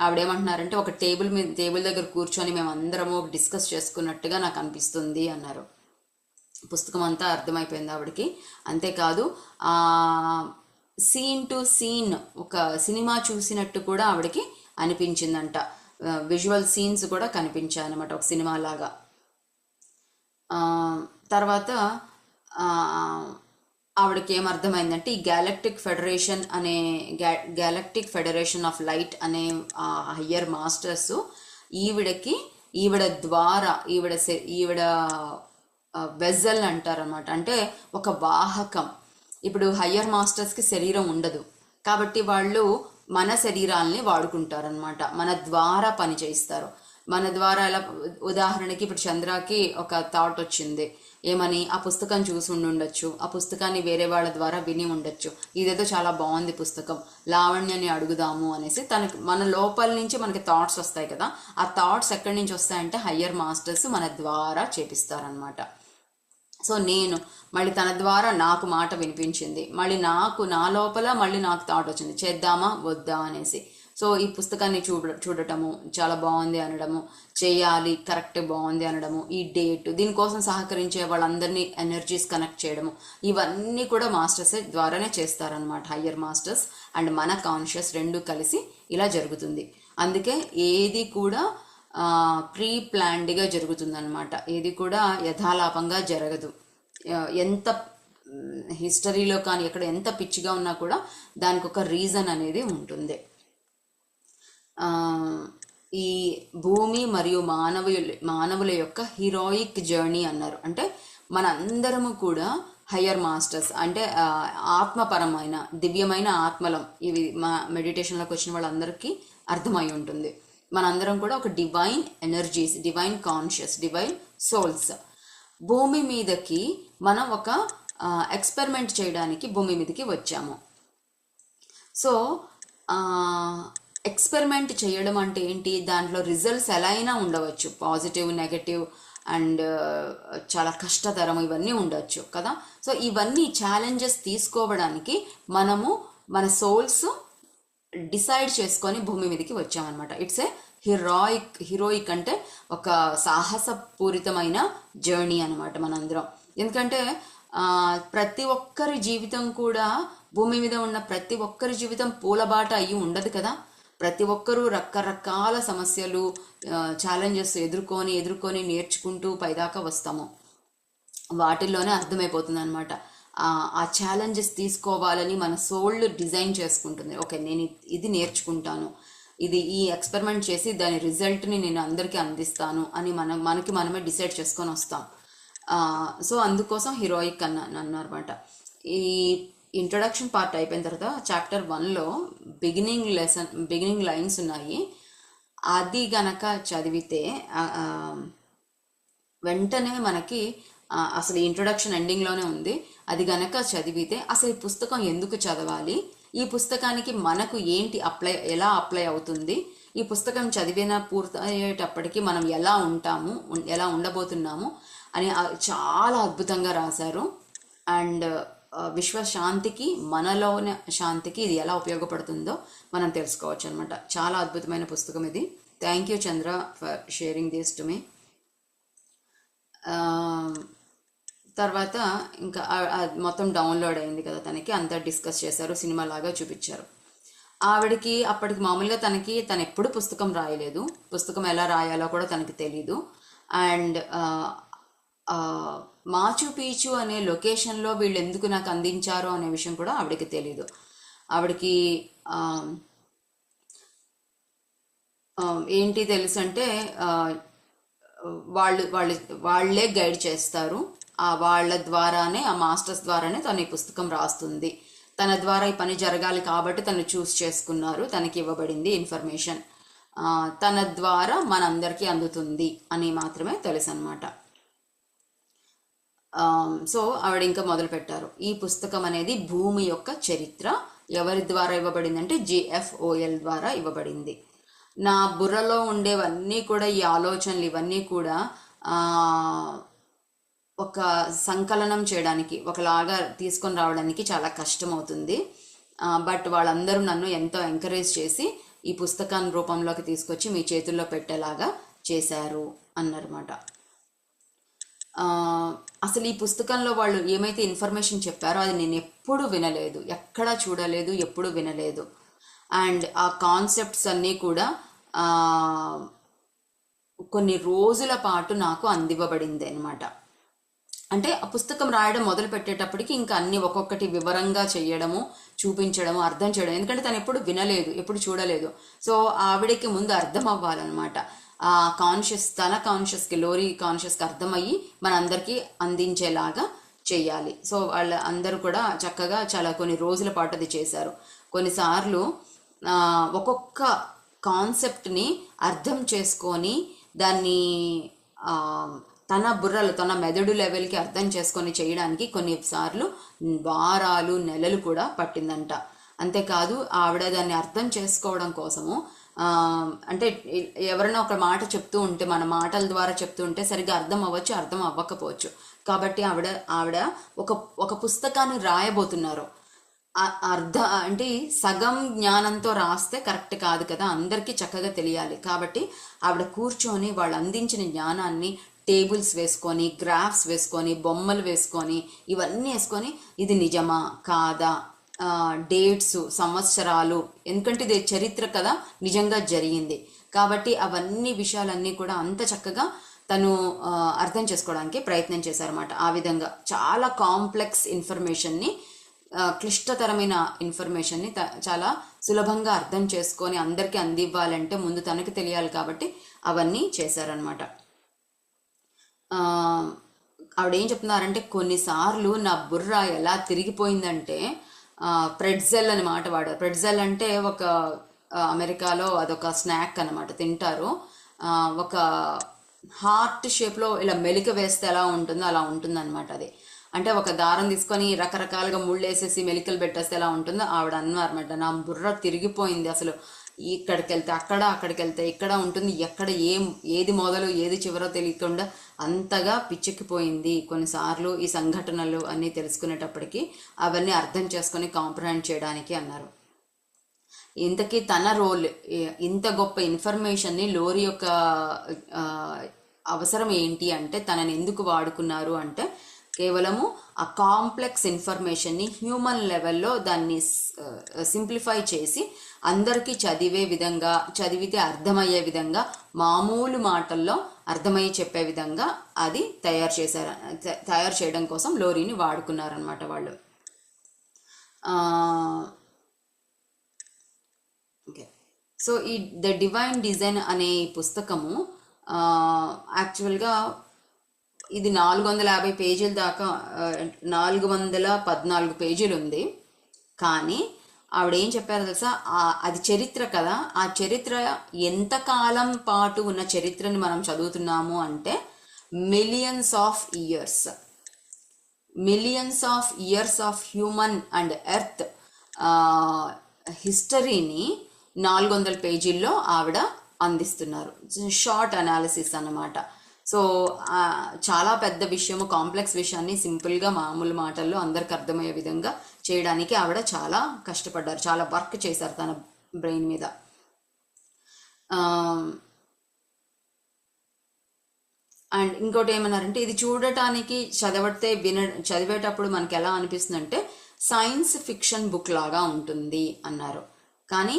ఆవిడేమంటున్నారంటే ఒక టేబుల్ దగ్గర కూర్చొని మేము అందరము డిస్కస్ చేసుకున్నట్టుగా నాకు అనిపిస్తుంది అన్నారు. పుస్తకం అంతా అర్థమైపోయింది ఆవిడకి. అంతేకాదు సీన్ టు సీన్ ఒక సినిమా చూసినట్టు కూడా ఆవిడకి అనిపించిందంట. విజువల్ సీన్స్ కూడా కనిపించాయన్నమాట ఒక సినిమా లాగా. తర్వాత ఆవిడకి ఏమర్థమైందంటే ఈ గ్యాలక్టిక్ ఫెడరేషన్ ఆఫ్ లైట్ అనే హయ్యర్ మాస్టర్స్ ఈవిడ ద్వారా ఈవిడ వెజల్ అంటారనమాట. అంటే ఒక వాహకం. ఇప్పుడు హయ్యర్ మాస్టర్స్కి శరీరం ఉండదు కాబట్టి వాళ్ళు మన శరీరాల్ని వాడుకుంటారనమాట, మన ద్వారా పని చేయిస్తారు. మన ద్వారా ఎలా, ఉదాహరణకి ఇప్పుడు చంద్రకి ఒక థాట్ వచ్చింది, ఏమని, ఆ పుస్తకం చూసి ఉండొచ్చు, ఆ పుస్తకాన్ని వేరే వాళ్ళ ద్వారా విని ఉండొచ్చు, ఇదేదో చాలా బాగుంది పుస్తకం, లావణ్యని అడుగుదాము అనేసి మన లోపల నుంచి మనకి థాట్స్ వస్తాయి కదా. ఆ థాట్స్ ఎక్కడి నుంచి వస్తాయంటే హయ్యర్ మాస్టర్స్ మన ద్వారా చేపిస్తారనమాట. సో నేను మళ్ళీ తన ద్వారా నాకు మాట వినిపించింది, మళ్ళీ నా లోపల మళ్ళీ నాకు థాట్ వచ్చింది, చేద్దామా వద్దా అనేసి. సో ఈ పుస్తకాన్ని చూడటము, చాలా బాగుంది అనడము, చేయాలి, కరెక్ట్, బాగుంది అనడము, ఈ డేట్, దీనికోసం సహకరించే వాళ్ళందరినీ ఎనర్జీస్ కనెక్ట్ చేయడము, ఇవన్నీ కూడా మాస్టర్స్ ద్వారానే చేస్తారనమాట. హయ్యర్ మాస్టర్స్ అండ్ మన కాన్షియస్ రెండు కలిసి ఇలా జరుగుతుంది. అందుకే ఏది కూడా ప్రీ ప్లాన్డ్గా జరుగుతుందన్నమాట. ఏది కూడా యథాలాపంగా జరగదు. ఎంత హిస్టరీలో కానీ ఎక్కడ ఎంత పిచ్చిగా ఉన్నా కూడా దానికి ఒక రీజన్ అనేది ఉంటుంది. ఈ భూమి మరియు మానవుల యొక్క హీరోయిక్ జర్నీ అన్నారు. అంటే మనందరము కూడా హయ్యర్ మాస్టర్స్, అంటే ఆత్మపరమైన దివ్యమైన ఆత్మలం. ఇవి మా మెడిటేషన్లోకి వచ్చిన వాళ్ళందరికీ అర్థమై ఉంటుంది. మనందరం కూడా ఒక divine energies, divine conscious, divine souls. భూమి మీదకి మనం ఒక ఎక్స్పెరిమెంట్ చేయడానికి భూమి మీదకి వచ్చాము. సో ఎక్స్పెరిమెంట్ చేయడం అంటే ఏంటి, దాంట్లో రిజల్ట్స్ ఎలా అయినా ఉండవచ్చు, పాజిటివ్, నెగటివ్ అండ్ చాలా కష్టతరం, ఇవన్నీ ఉండొచ్చు కదా. సో ఇవన్నీ ఛాలెంజెస్ తీసుకోవడానికి మనము మన సోల్స్ డిసైడ్ చేసుకొని భూమి మీదకి వచ్చామన్నమాట. ఇట్స్ ఏ హీరోయిక్ అంటే ఒక సాహసపూరితమైన జర్నీ అనమాట మనందరం. ఎందుకంటే ప్రతి ఒక్కరి జీవితం కూడా, భూమి మీద ఉన్న ప్రతి ఒక్కరి జీవితం పూలబాట అయ్యి ఉండదు కదా. ప్రతి ఒక్కరూ రకరకాల సమస్యలు, ఛాలెంజెస్ ఎదుర్కొని నేర్చుకుంటూ పైదాకా వస్తాము. వాటిల్లోనే అర్థమైపోతుంది అనమాట ఆ ఛాలెంజెస్ తీసుకోవాలని మన సోల్ డిజైన్ చేసుకుంటుంది. ఓకే, నేను ఇది నేర్చుకుంటాను, ఈ ఎక్స్పెరిమెంట్ చేసి దాని రిజల్ట్ని నేను అందరికీ అందిస్తాను అని మనకి మనమే డిసైడ్ చేసుకొని వస్తాం. సో అందుకోసం హీరోయిక్ అన్నమాట. ఈ ఇంట్రొడక్షన్ పార్ట్ అయిపోయిన తర్వాత చాప్టర్ 1లో బిగినింగ్ లైన్స్ ఉన్నాయి. అది గనక చదివితే వెంటనే మనకి అసలు ఇంట్రొడక్షన్ ఎండింగ్లోనే ఉంది. అది గనక చదివితే అసలు ఈ పుస్తకం ఎందుకు చదవాలి, ఈ పుస్తకానికి మనకు ఏంటి ఎలా అప్లై అవుతుంది, ఈ పుస్తకం చదివిన పూర్తయ్యేటప్పటికి మనం ఎలా ఉంటాము, ఎలా ఉండబోతున్నాము అని చాలా అద్భుతంగా రాశారు. అండ్ విశ్వశాంతికి, మనలోని శాంతికి ఇది ఎలా ఉపయోగపడుతుందో మనం తెలుసుకోవచ్చు అనమాట. చాలా అద్భుతమైన పుస్తకం ఇది. Thank you Chandra for sharing this to me. తర్వాత ఇంకా మొత్తం డౌన్లోడ్ అయింది కదా తనకి, అంతా డిస్కస్ చేశారు, సినిమా లాగా చూపించారు. ఆవిడకి అప్పటికి మామూలుగా తను ఎప్పుడు పుస్తకం రాయలేదు, పుస్తకం ఎలా రాయాలో కూడా తనకి తెలీదు. అండ్ మాచు పీచు అనే లొకేషన్లో వీళ్ళు ఎందుకు నాకు అందించారు అనే విషయం కూడా ఆవిడకి తెలీదు. ఆవిడకి ఏంటి తెలుసు అంటే వాళ్ళే గైడ్ చేస్తారు. వాళ్ళ ద్వారానే, ఆ మాస్టర్స్ ద్వారానే తను ఈ పుస్తకం రాస్తుంది. తన ద్వారా ఈ పని జరగాలి కాబట్టి తను చూస్ చేసుకున్నారు, తనకి ఇవ్వబడింది ఇన్ఫర్మేషన్, తన ద్వారా మనందరికీ అందుతుంది అని మాత్రమే తెలుసు అనమాట. సో ఆవిడ ఇంకా మొదలు పెట్టారు, ఈ పుస్తకం అనేది భూమి యొక్క చరిత్ర. ఎవరి ద్వారా ఇవ్వబడింది అంటే GFOL ద్వారా ఇవ్వబడింది. నా బుర్రలో ఉండేవన్నీ కూడా, ఈ ఆలోచనలు ఇవన్నీ కూడా ఒక సంకలనం చేయడానికి, ఒకలాగా తీసుకొని రావడానికి చాలా కష్టం అవుతుంది. బట్ వాళ్ళందరూ నన్ను ఎంతో ఎంకరేజ్ చేసి ఈ పుస్తకాన్ని రూపంలోకి తీసుకొచ్చి మీ చేతుల్లో పెట్టేలాగా చేశారు అన్నమాట. అసలు ఈ పుస్తకంలో వాళ్ళు ఏమైతే ఇన్ఫర్మేషన్ చెప్పారో అది నేను ఎప్పుడు వినలేదు, ఎక్కడా చూడలేదు, ఎప్పుడు వినలేదు. అండ్ ఆ కాన్సెప్ట్స్ అన్నీ కూడా కొన్ని రోజుల పాటు నాకు అందివ్వబడింది అనమాట. అంటే ఆ పుస్తకం రాయడం మొదలు పెట్టేటప్పటికి ఇంకా అన్ని ఒక్కొక్కటి వివరంగా చేయడము, చూపించడము, అర్థం చేయడం. ఎందుకంటే తను ఎప్పుడు వినలేదు, ఎప్పుడు చూడలేదు. సో ఆవిడకి ముందు అర్థం అవ్వాలన్నమాట. ఆ తన కాన్షియస్కి, లోరీ కాన్షియస్కి అర్థమయ్యి మనందరికీ అందించేలాగా చేయాలి. సో వాళ్ళ అందరూ కూడా చక్కగా చాలా కొన్ని రోజుల పాటు అది చేశారు. కొన్నిసార్లు ఒక్కొక్క కాన్సెప్ట్ని అర్థం చేసుకొని దాన్ని తన బుర్రలు, తన మెదడు లెవెల్కి అర్థం చేసుకొని చేయడానికి కొన్నిసార్లు వారాలు, నెలలు కూడా పట్టిందంట. అంతేకాదు ఆవిడ దాన్ని అర్థం చేసుకోవడం కోసము అంటే ఎవరైనా ఒక మాట చెప్తూ ఉంటే, మన మాటల ద్వారా చెప్తూ ఉంటే సరిగ్గా అర్థం అవ్వచ్చు, అర్థం అవ్వకపోవచ్చు. కాబట్టి ఆవిడ ఒక పుస్తకాన్ని రాయబోతున్నారు. అంటే సగం జ్ఞానంతో రాస్తే కరెక్ట్ కాదు కదా, అందరికీ చక్కగా తెలియాలి. కాబట్టి ఆవిడ కూర్చొని వాళ్ళు అందించిన జ్ఞానాన్ని టేబుల్స్ వేసుకొని, గ్రాఫ్స్ వేసుకొని, బొమ్మలు వేసుకొని, ఇవన్నీ వేసుకొని ఇది నిజమా కాదా, డేట్స్, సంవత్సరాలు, ఎందుకంటే ఇది చరిత్ర కదా, నిజంగా జరిగింది కాబట్టి అవన్నీ విషయాలన్నీ కూడా అంత చక్కగా తను అర్థం చేసుకోవడానికి ప్రయత్నం చేశారన్నమాట. ఆ విధంగా చాలా కాంప్లెక్స్ ఇన్ఫర్మేషన్ని, క్లిష్టతరమైన ఇన్ఫర్మేషన్ని చాలా సులభంగా అర్థం చేసుకొని అందరికీ అందివ్వాలంటే ముందు తనకు తెలియాలి కాబట్టి అవన్నీ చేశారనమాట. ఆవిడ ఏం చెప్తున్నారంటే, కొన్నిసార్లు నా బుర్ర ఎలా తిరిగిపోయిందంటే, ప్రెట్జెల్ అని మాట వాడారు. ప్రెట్జెల్ అంటే ఒక అమెరికాలో అదొక స్నాక్ అనమాట, తింటారు. ఒక హార్ట్ షేప్లో ఇలా మెలిక వేస్తే ఎలా ఉంటుందో అలా ఉంటుందన్నమాట. అది అంటే ఒక దారం తీసుకొని రకరకాలుగా ముళ్ళేసేసి మెలికలు పెట్టేస్తే ఎలా ఉంటుందో ఆవిడ అన్నమాట. నా బుర్ర తిరిగిపోయింది అసలు, ఇక్కడికి వెళ్తే అక్కడ, అక్కడికి వెళ్తే ఇక్కడ ఉంటుంది, ఎక్కడ ఏది మొదలు ఏది చివరో తెలియకుండా అంతగా పిచ్చెక్కిపోయింది. కొన్నిసార్లు ఈ సంఘటనలు అన్నీ తెలుసుకునేటప్పటికీ అవన్నీ అర్థం చేసుకొని కాంప్రహెండ్ చేయడానికి అన్నారు. ఇంతకీ తన రోల్, ఇంత గొప్ప ఇన్ఫర్మేషన్ని లోరీ యొక్క అవసరం ఏంటి అంటే, తనని ఎందుకు వాడుకున్నారు అంటే, కేవలము ఆ కాంప్లెక్స్ ఇన్ఫర్మేషన్ని హ్యూమన్ లెవెల్లో దాన్ని సింప్లిఫై చేసి అందరికీ చదివితే అర్థమయ్యే విధంగా, మామూలు మాటల్లో అర్థమయ్యి చెప్పే విధంగా అది తయారు చేయడం కోసం లోరీని వాడుకున్నారనమాట వాళ్ళు. ఓకే, సో ఈ ద డివైన్ డిజైన్ అనే పుస్తకము యాక్చువల్గా ఇది 450 పేజీల దాకా, 414 పేజీలు ఉంది. కానీ ఆవిడ ఏం చెప్పారో తెలుసా, అది చరిత్ర కదా, ఆ చరిత్ర ఎంతకాలం పాటు ఉన్న చరిత్రని మనం చదువుతున్నాము అంటే millions of years of human and earth హిస్టరీని 400 పేజీల్లో ఆవిడ అందిస్తున్నారు. షార్ట్ అనాలిసిస్ అన్నమాట. సో చాలా పెద్ద విషయము, కాంప్లెక్స్ విషయాన్ని సింపుల్గా మామూలు మాటల్లో అందరికి అర్థమయ్యే విధంగా చేయడానికి ఆవిడ చాలా కష్టపడ్డారు, చాలా వర్క్ చేశారు తన బ్రెయిన్ మీద. అండ్ ఇంకోటి ఏమన్నారంటే, ఇది చూడటానికి చదివేటప్పుడు మనకి ఎలా అనిపిస్తుందంటే సైన్స్ ఫిక్షన్ బుక్ లాగా ఉంటుంది అన్నారు. కానీ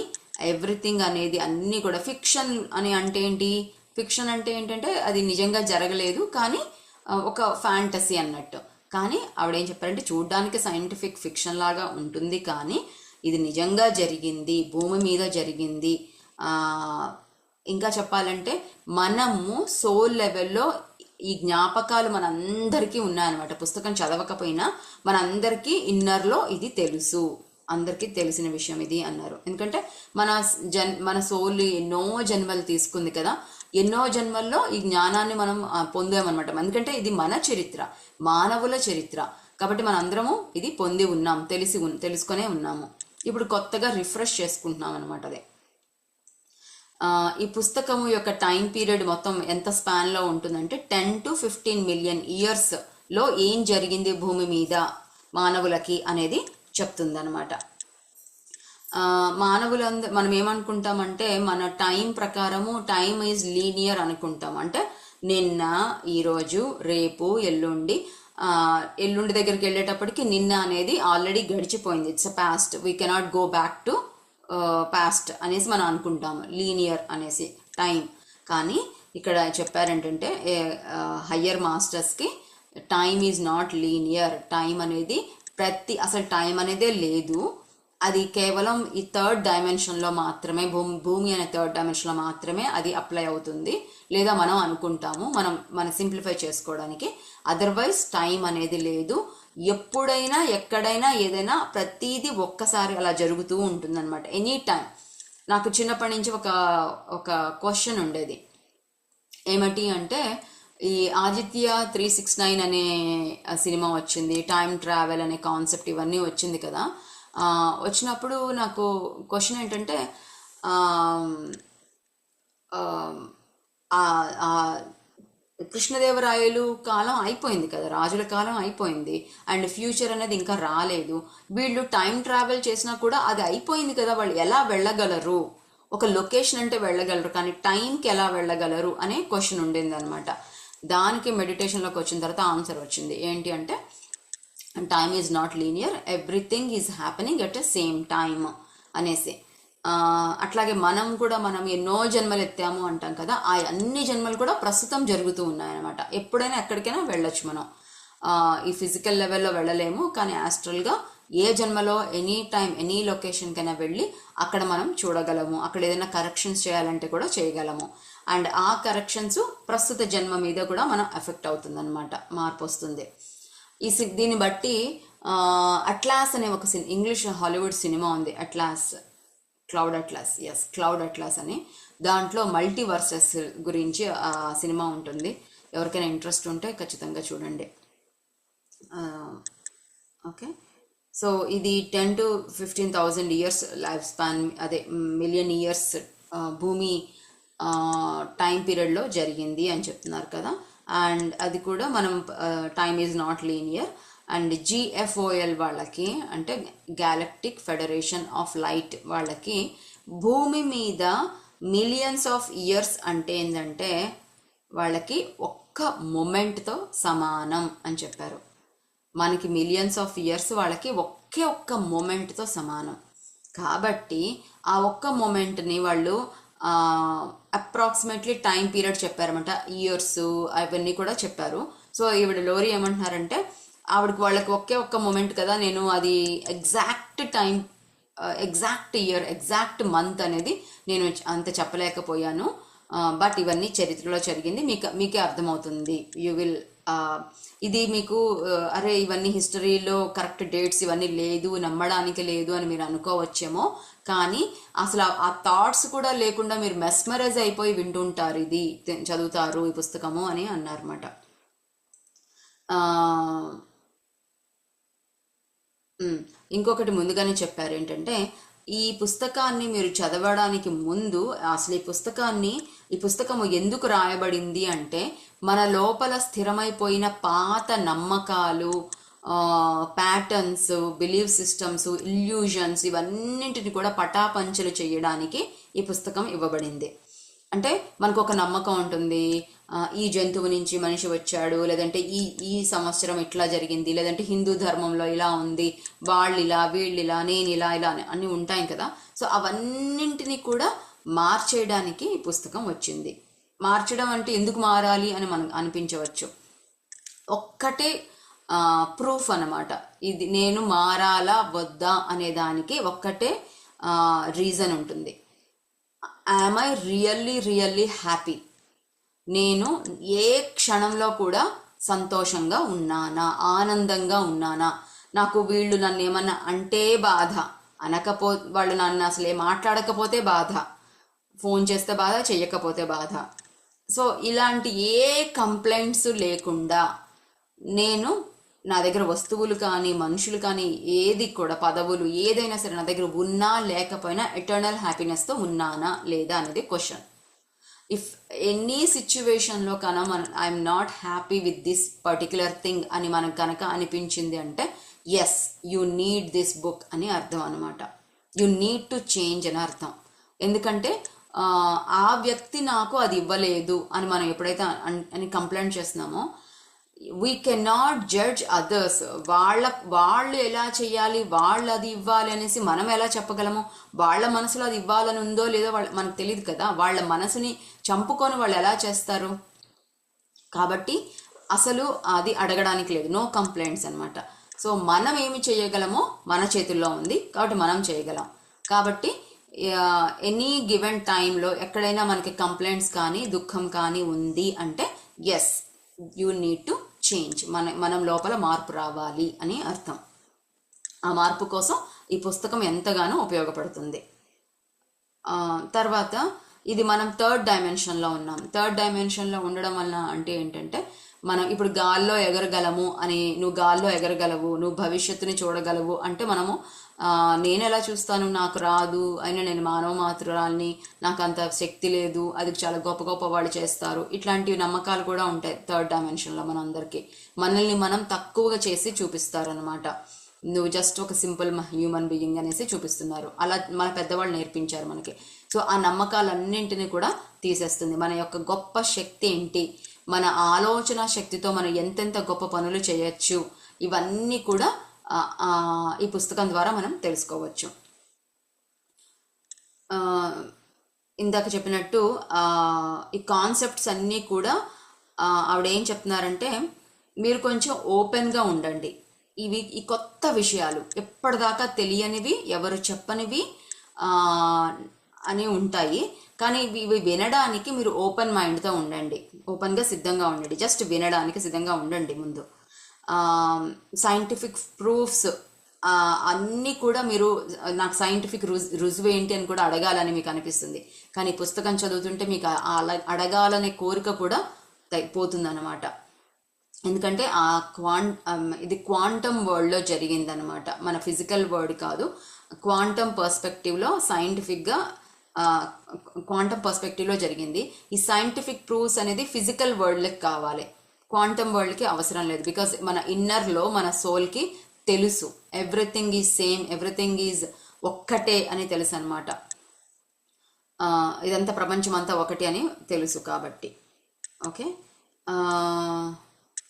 ఎవ్రీథింగ్ అనేది అన్నీ కూడా ఫిక్షన్ అని అంటే ఏంటి, ఫిక్షన్ అంటే ఏంటంటే అది నిజంగా జరగలేదు కానీ ఒక ఫ్యాంటసీ అన్నట్టు. కానీ ఆవిడేం చెప్పారంటే చూడ్డానికి సైంటిఫిక్ ఫిక్షన్ లాగా ఉంటుంది కానీ ఇది నిజంగా జరిగింది, భూమి మీద జరిగింది. ఇంకా చెప్పాలంటే మనము సోల్ లెవెల్లో ఈ జ్ఞాపకాలు మనందరికీ ఉన్నాయన్నమాట. పుస్తకం చదవకపోయినా మనందరికీ ఇన్నర్లో ఇది తెలుసు, అందరికీ తెలిసిన విషయం ఇది అన్నారు. ఎందుకంటే మన సోల్ ఎన్నో జన్మలు తీసుకుంది కదా, ఎన్నో జన్మల్లో ఈ జ్ఞానాన్ని మనం పొందామన్నమాట. ఎందుకంటే ఇది మన చరిత్ర, మానవుల చరిత్ర కాబట్టి మనందరము ఇది పొంది ఉన్నాం, తెలుసుకొనే ఉన్నాము. ఇప్పుడు కొత్తగా రిఫ్రెష్ చేసుకుంటున్నాం అనమాట. అదే ఈ పుస్తకము యొక్క టైం పీరియడ్ మొత్తం ఎంత స్పాన్లో ఉంటుందంటే 10 to 15 మిలియన్ ఇయర్స్లో ఏం జరిగింది భూమి మీద మానవులకి అనేది చెప్తుందనమాట. మనం ఏమనుకుంటామంటే మన టైం ప్రకారము టైం ఈజ్ లీనియర్ అనుకుంటాం. అంటే నిన్న, ఈరోజు, రేపు, ఎల్లుండి దగ్గరికి వెళ్ళేటప్పటికి నిన్న అనేది ఆల్రెడీ గడిచిపోయింది, it's past, we cannot go back to past అనేసి మనం అనుకుంటాము, లీనియర్ అనేసి టైం. కానీ ఇక్కడ చెప్పారేంటంటే హయ్యర్ మాస్టర్స్కి time is not linear, time అనేది అసలు టైం అనేదే లేదు, అది కేవలం ఈ థర్డ్ డైమెన్షన్లో మాత్రమే, భూమి అనే థర్డ్ డైమెన్షన్లో మాత్రమే అది అప్లై అవుతుంది, లేదా మనం అనుకుంటాము మనం సింప్లిఫై చేసుకోవడానికి. అదర్వైజ్ టైం అనేది లేదు, ఎప్పుడైనా ఎక్కడైనా ఏదైనా ప్రతిదీ ఒక్కసారి అలా జరుగుతూ ఉంటుందన్నమాట, ఎనీ టైం. నాకు చిన్నప్పటి నుంచి ఒక క్వశ్చన్ ఉండేది, ఏమిటి అంటే ఈ ఆదిత్య 369 అనే సినిమా వచ్చింది, టైం ట్రావెల్ అనే కాన్సెప్ట్ ఇవన్నీ వచ్చింది కదా. వచ్చినప్పుడు నాకు క్వశ్చన్ ఏంటంటే కృష్ణదేవరాయలు కాలం అయిపోయింది కదా, రాజుల కాలం అయిపోయింది, అండ్ ఫ్యూచర్ అనేది ఇంకా రాలేదు. వీళ్ళు టైం ట్రావెల్ చేసినా కూడా అది అయిపోయింది కదా, వాళ్ళు ఎలా వెళ్ళగలరు, ఒక లొకేషన్ అంటే వెళ్ళగలరు కానీ టైంకి ఎలా వెళ్ళగలరు అనే క్వశ్చన్ ఉండింది అనమాట. దానికి మెడిటేషన్లోకి వచ్చిన తర్వాత ఆన్సర్ వచ్చింది, ఏంటి అంటే time is not linear, everything is happening at the same time అనేసి. అట్లాగే మనం ఎన్నో జన్మలు ఎత్తాము అంటాం కదా, ఆ అన్ని జన్మలు కూడా ప్రస్తుతం జరుగుతూ ఉన్నాయన్నమాట. ఎప్పుడైనా ఎక్కడికైనా వెళ్ళొచ్చు మనం, ఈ ఫిజికల్ లెవెల్లో వెళ్ళలేము కానీ యాస్ట్రల్గా ఏ జన్మలో ఎనీ టైం ఎనీ లొకేషన్కైనా వెళ్ళి అక్కడ మనం చూడగలము, అక్కడ ఏదైనా కరెక్షన్స్ చేయాలంటే కూడా చేయగలము. అండ్ ఆ కరెక్షన్స్ ప్రస్తుత జన్మ మీద కూడా మనం ఎఫెక్ట్ అవుతుందన్నమాట, మార్పు వస్తుంది. దీన్ని బట్టి అట్లాస్ అనే ఒక ఇంగ్లీష్ హాలీవుడ్ సినిమా ఉంది, క్లౌడ్ అట్లాస్ అని. దాంట్లో మల్టీవర్సెస్ గురించి ఆ సినిమా ఉంటుంది, ఎవరికైనా ఇంట్రెస్ట్ ఉంటే ఖచ్చితంగా చూడండి. ఓకే, సో ఇది 10 to 15,000 ఇయర్స్ లైఫ్ స్పాన్, అదే మిలియన్ ఇయర్స్ భూమి టైం పీరియడ్లో జరిగింది అని చెప్తున్నారు కదా. అండ్ అది కూడా మనం time is not linear. And GFOL వాళ్ళకి అంటే గ్యాలక్టిక్ ఫెడరేషన్ ఆఫ్ లైట్ వాళ్ళకి భూమి మీద మిలియన్స్ ఆఫ్ ఇయర్స్ అంటే ఏంటంటే వాళ్ళకి ఒక్క మొమెంట్తో సమానం అని చెప్పారు. మనకి మిలియన్స్ ఆఫ్ ఇయర్స్, వాళ్ళకి ఒకే ఒక్క మూమెంట్తో సమానం. కాబట్టి ఆ ఒక్క మూమెంట్ని వాళ్ళు అప్రాక్సిమేట్లీ టైం పీరియడ్ చెప్పారన్నమాట, ఇయర్స్ అవన్నీ కూడా చెప్పారు. సో ఈవిడ లోరీ ఏమంటున్నారంటే, ఆవిడకి వాళ్ళకి ఒకే ఒక్క మూమెంట్ కదా, నేను అది exact time, exact year, exact month అనేది నేను అంత చెప్పలేకపోయాను. బట్ ఇవన్నీ చరిత్రలో జరిగింది, మీకే అర్థమవుతుంది. యూ విల్ ఇది మీకు అరే ఇవన్నీ హిస్టరీలో కరెక్ట్ డేట్స్ ఇవన్నీ లేదు, నమ్మడానికి లేదు అని మీరు అనుకోవచ్చేమో. కానీ అసలు ఆ థాట్స్ కూడా లేకుండా మీరు మెస్మరైజ్ అయిపోయి వింటుంటారు, ఇది చదువుతారు ఈ పుస్తకము అని అన్నారన్నమాట. ఇంకొకటి ముందుగానే చెప్పారు ఏంటంటే, ఈ పుస్తకాన్ని మీరు చదవడానికి ముందు అసలు ఈ పుస్తకము ఎందుకు రాయబడింది అంటే, మన లోపల స్థిరమైపోయిన పాత నమ్మకాలు, ప్యాటర్న్స్, బిలీవ్ సిస్టమ్స్, ఇల్యూజన్స్ ఇవన్నింటిని కూడా పటాపంచలు చేయడానికి ఈ పుస్తకం ఇవ్వబడింది. అంటే మనకు ఒక నమ్మకం ఉంటుంది, ఈ జంతువు నుంచి మనిషి వచ్చాడు, లేదంటే ఈ సంవత్సరం ఇట్లా జరిగింది, లేదంటే హిందూ ధర్మంలో ఇలా ఉంది, వాళ్ళు ఇలా, వీళ్ళు ఇలా, నేను ఇలా ఇలా అన్నీ ఉంటాయి కదా. సో అవన్నింటినీ కూడా మార్చేయడానికి ఈ పుస్తకం వచ్చింది. మార్చడం అంటే ఎందుకు మారాలి అని మనకు అనిపించవచ్చు. ఒక్కటే ప్రూఫ్ అన్నమాట, ఇది నేను మారాలా వద్దా అనే దానికి ఒక్కటే రీజన్ ఉంటుంది. Am I really happy? నేను ఏ క్షణంలో కూడా సంతోషంగా ఉన్నానా, ఆనందంగా ఉన్నానా? నాకు వీళ్ళు నన్ను ఏమన్నా అంటే బాధ, వాళ్ళు నన్ను అసలు మాట్లాడకపోతే బాధ, ఫోన్ చేస్తే బాధ, చెయ్యకపోతే బాధ. సో ఇలాంటి ఏ కంప్లైంట్స్ లేకుండా నేను, నా దగ్గర వస్తువులు కానీ మనుషులు కానీ ఏది కూడా, పదవులు ఏదైనా సరే నా దగ్గర ఉన్నా లేకపోయినా ఎటర్నల్ హ్యాపీనెస్తో ఉన్నానా లేదా అనేది క్వశ్చన్. ఇఫ్ ఎనీ సిచ్యువేషన్లో కనుక I'm not happy with this particular thing అని మనకు కనుక అనిపించింది అంటే, yes you need this book అని అర్థం అనమాట. యు నీడ్ టు చేంజ్ అని అర్థం. ఎందుకంటే ఆ వ్యక్తి నాకు అది ఇవ్వలేదు అని మనం ఎప్పుడైతే అని కంప్లైంట్ చేస్తున్నామో, వీ కెనాట్ జడ్జ్ అదర్స్. వాళ్ళు ఎలా చేయాలి, వాళ్ళు అది ఇవ్వాలి అనేసి మనం ఎలా చెప్పగలము? వాళ్ళ మనసులో అది ఇవ్వాలని ఉందో లేదో మనకు తెలియదు కదా. వాళ్ళ మనసుని చంపుకొని వాళ్ళు ఎలా చేస్తారు? కాబట్టి అసలు అది అడగడానికి లేదు, నో కంప్లైంట్స్ అనమాట. సో మనం ఏమి చేయగలమో మన చేతుల్లో ఉంది, కాబట్టి మనం చేయగలం. కాబట్టి ఎనీ గివెన్ టైంలో ఎక్కడైనా మనకి కంప్లైంట్స్ కానీ దుఃఖం కానీ ఉంది అంటే, yes you need to change, మనం లోపల మార్పు రావాలి అని అర్థం. ఆ మార్పు కోసం ఈ పుస్తకం ఎంతగానో ఉపయోగపడుతుంది. తర్వాత ఇది మనం థర్డ్ డైమెన్షన్లో ఉన్నాం. థర్డ్ డైమెన్షన్లో ఉండడం వలన అంటే ఏంటంటే, మనం ఇప్పుడు గాల్లో ఎగరగలము అని, నువ్వు గాల్లో ఎగరగలవు, నువ్వు భవిష్యత్తుని చూడగలవు అంటే, మనము నేను ఎలా చూస్తాను, నాకు రాదు, అయినా నేను మానవ మాతృరాల్ని, నాకు అంత శక్తి లేదు, అది చాలా గొప్ప గొప్ప వాళ్ళు చేస్తారు, ఇట్లాంటి నమ్మకాలు కూడా ఉంటాయి థర్డ్ డైమెన్షన్లో. మనందరికీ మనల్ని మనం తక్కువగా చేసి చూపిస్తారనమాట. నువ్వు జస్ట్ ఒక సింపుల్ హ్యూమన్ బీయింగ్ అనేసి చూపిస్తున్నారు. అలా మన పెద్దవాళ్ళు నేర్పించారు మనకి. సో ఆ నమ్మకాలన్నింటినీ కూడా తీసేస్తుంది. మన యొక్క గొప్ప శక్తి ఏంటి, మన ఆలోచన శక్తితో మనం ఎంతెంత గొప్ప పనులు చేయొచ్చు, ఇవన్నీ కూడా ఈ పుస్తకం ద్వారా మనం తెలుసుకోవచ్చు. ఇందాక చెప్పినట్టు ఈ కాన్సెప్ట్స్ అన్నీ కూడా ఆవిడ ఏం చెప్తున్నారంటే, మీరు కొంచెం ఓపెన్గా ఉండండి. ఈ కొత్త విషయాలు ఎప్పటిదాకా తెలియనివి, ఎవరు చెప్పనివి అని ఉంటాయి. కానీ ఇవి వినడానికి మీరు ఓపెన్ మైండ్తో ఉండండి, ఓపెన్గా సిద్ధంగా ఉండండి. జస్ట్ వినడానికి సిద్ధంగా ఉండండి. ముందు సైంటిఫిక్ ప్రూఫ్స్ అన్నీ కూడా మీరు, నాకు సైంటిఫిక్ రుజువు ఏంటి అని కూడా అడగాలని మీకు అనిపిస్తుంది. కానీ పుస్తకం చదువుతుంటే మీకు అడగాలనే కోరిక కూడా పోతుందన్నమాట. ఎందుకంటే ఇది క్వాంటమ్ వరల్డ్లో జరిగిందనమాట, మన ఫిజికల్ వరల్డ్ కాదు. క్వాంటమ్ పర్స్పెక్టివ్లో సైంటిఫిక్గా క్వాంటమ్ పర్స్పెక్టివ్లో జరిగింది. ఈ సైంటిఫిక్ ప్రూఫ్స్ అనేది ఫిజికల్ వరల్డ్కి కావాలి, క్వాంటమ్ వరల్డ్కి అవసరం లేదు. బికాస్ మన ఇన్నర్లో, మన సోల్కి తెలుసు everything is same, everything is ఒక్కటే అని తెలుసు అనమాట. ఇదంతా ప్రపంచం అంతా ఒకటి అని తెలుసు కాబట్టి. ఓకే,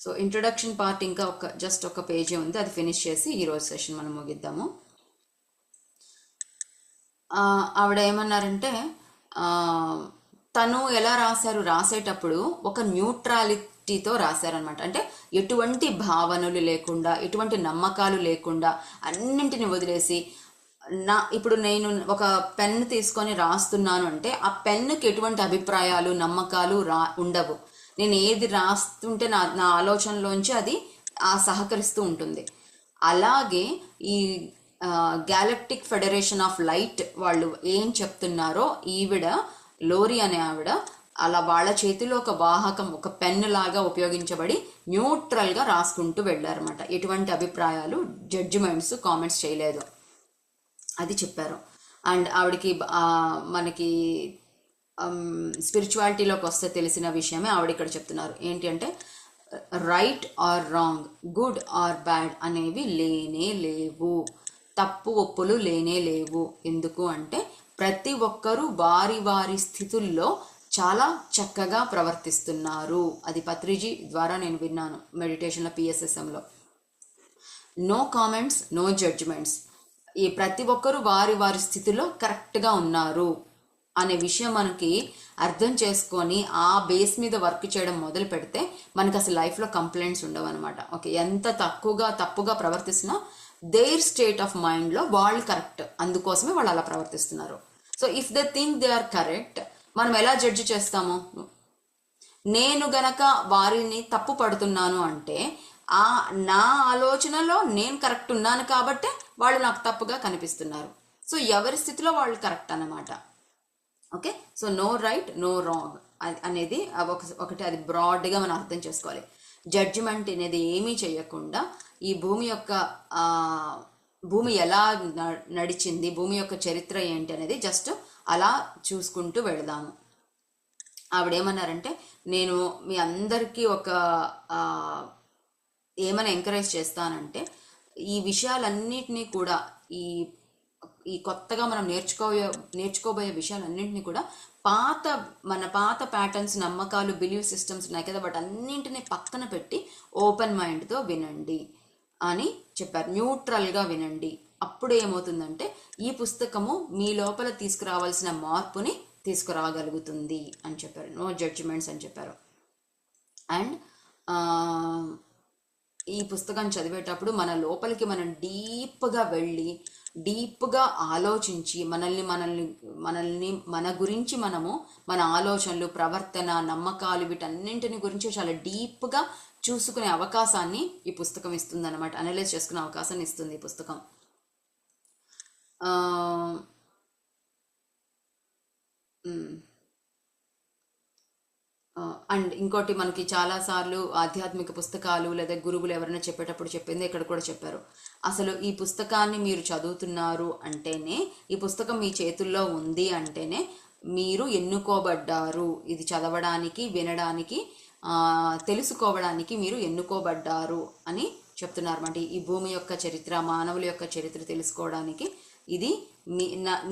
సో ఇంట్రొడక్షన్ పార్ట్ ఇంకా జస్ట్ ఒక పేజీ ఉంది, అది ఫినిష్ చేసి ఈరోజు సెషన్ మనం ముగిద్దాము. ఆవిడ ఏమన్నారంటే తను ఎలా రాసేటప్పుడు ఒక న్యూట్రాలిటీతో రాశారనమాట. అంటే ఎటువంటి భావనలు లేకుండా, ఎటువంటి నమ్మకాలు లేకుండా అన్నింటిని వదిలేసి, ఇప్పుడు నేను ఒక పెన్ తీసుకొని రాస్తున్నాను అంటే ఆ పెన్నుకి ఎటువంటి అభిప్రాయాలు, నమ్మకాలు ఉండవు. నేను ఏది రాస్తుంటే నా ఆలోచనలోంచి అది సహకరిస్తూ ఉంటుంది. అలాగే ఈ గ్యాలక్టిక్ ఫెడరేషన్ ఆఫ్ లైట్ వాళ్ళు ఏం చెప్తున్నారో, ఈవిడ లోరీ అనే ఆవిడ అలా వాళ్ళ చేతిలో ఒక వాహకం, ఒక పెన్ లాగా ఉపయోగించబడి న్యూట్రల్గా రాసుకుంటూ వెళ్ళారన్నమాట. ఎటువంటి అభిప్రాయాలు, జడ్జిమెంట్స్, కామెంట్స్ చేయలేదు, అది చెప్పారు. అండ్ ఆవిడకి మనకి స్పిరిచువాలిటీలోకి వస్తే తెలిసిన విషయమే ఆవిడ ఇక్కడ చెప్తున్నారు. ఏంటి అంటే right are wrong, good or bad అనేవి లేనే లేవు, తప్పు ఒప్పులు లేనే లేవు. ఎందుకు అంటే ప్రతి ఒక్కరూ వారి వారి స్థితుల్లో చాలా చక్కగా ప్రవర్తిస్తున్నారు. అది పత్రిజీ ద్వారా నేను విన్నాను మెడిటేషన్లో, పిఎస్ఎస్ఎంలో. No comments, no judgements. ఈ ప్రతి ఒక్కరూ వారి వారి స్థితిలో కరెక్ట్గా ఉన్నారు అనే విషయం మనకి అర్థం చేసుకొని ఆ బేస్ మీద వర్క్ చేయడం మొదలు పెడితే మనకి అసలు లైఫ్లో కంప్లైంట్స్ ఉండవు అనమాట. ఓకే, ఎంత తప్పుగా ప్రవర్తిస్తున్నా దేర్ స్టేట్ ఆఫ్ మైండ్లో వాళ్ళు కరెక్ట్, అందుకోసమే వాళ్ళు అలా ప్రవర్తిస్తున్నారు. So if they think they are correct, మనం ఎలా జడ్జి చేస్తాము? నేను గనక వారిని తప్పు పడుతున్నాను అంటే నా ఆలోచనలో నేను కరెక్ట్ ఉన్నాను కాబట్టి వాళ్ళు నాకు తప్పుగా కనిపిస్తున్నారు. సో ఎవరి స్థితిలో వాళ్ళు కరెక్ట్ అన్నమాట. Okay, so no right, no wrong అనేది ఒకటి, అది బ్రాడ్గా మనం అర్థం చేసుకోవాలి. జడ్జిమెంట్ అనేది ఏమీ చేయకుండా ఈ భూమి ఎలా నడిచింది, భూమి యొక్క చరిత్ర ఏంటి అనేది జస్ట్ అలా చూసుకుంటూ వెళదాము. ఆవిడేమన్నారంటే, నేను మీ అందరికీ ఏమైనా ఎంకరేజ్ చేస్తానంటే, ఈ విషయాలన్నిటినీ కూడా, ఈ కొత్తగా మనం నేర్చుకోబోయే విషయాలన్నింటినీ కూడా మన పాత ప్యాటర్న్స్, నమ్మకాలు, బిలీవ్ సిస్టమ్స్ ఉన్నాయి కదా, వాటి అన్నింటినీ పక్కన పెట్టి ఓపెన్ మైండ్తో వినండి అని చెప్పారు. న్యూట్రల్గా వినండి. అప్పుడు ఏమవుతుందంటే ఈ పుస్తకము మీ లోపల తీసుకురావాల్సిన మార్పుని తీసుకురాగలుగుతుంది అని చెప్పారు. నో జడ్జిమెంట్స్ అని చెప్పారు. అండ్ ఈ పుస్తకం చదివేటప్పుడు మన లోపలికి మనం డీప్గా వెళ్ళి, డీప్గా ఆలోచించి, మన గురించి మనము, మన ఆలోచనలు, ప్రవర్తన, నమ్మకాలు, వీటన్నింటిని గురించి చాలా డీప్గా చూసుకునే అవకాశాన్ని ఈ పుస్తకం ఇస్తుంది అనమాట. అనలైజ్ చేసుకునే అవకాశాన్ని ఇస్తుంది ఈ పుస్తకం. అండ్ ఇంకోటి, మనకి చాలాసార్లు ఆధ్యాత్మిక పుస్తకాలు లేదా గురువులు ఎవరైనా చెప్పేటప్పుడు చెప్పింది ఇక్కడ కూడా చెప్పారు. అసలు ఈ పుస్తకాన్ని మీరు చదువుతున్నారు అంటేనే, ఈ పుస్తకం మీ చేతుల్లో ఉంది అంటేనే మీరు ఎన్నుకోబడ్డారు. ఇది చదవడానికి, వినడానికి, తెలుసుకోవడానికి మీరు ఎన్నుకోబడ్డారు అని చెప్తున్నారు అన్నమాట. ఈ భూమి యొక్క చరిత్ర, మానవుల యొక్క చరిత్ర తెలుసుకోవడానికి, ఇది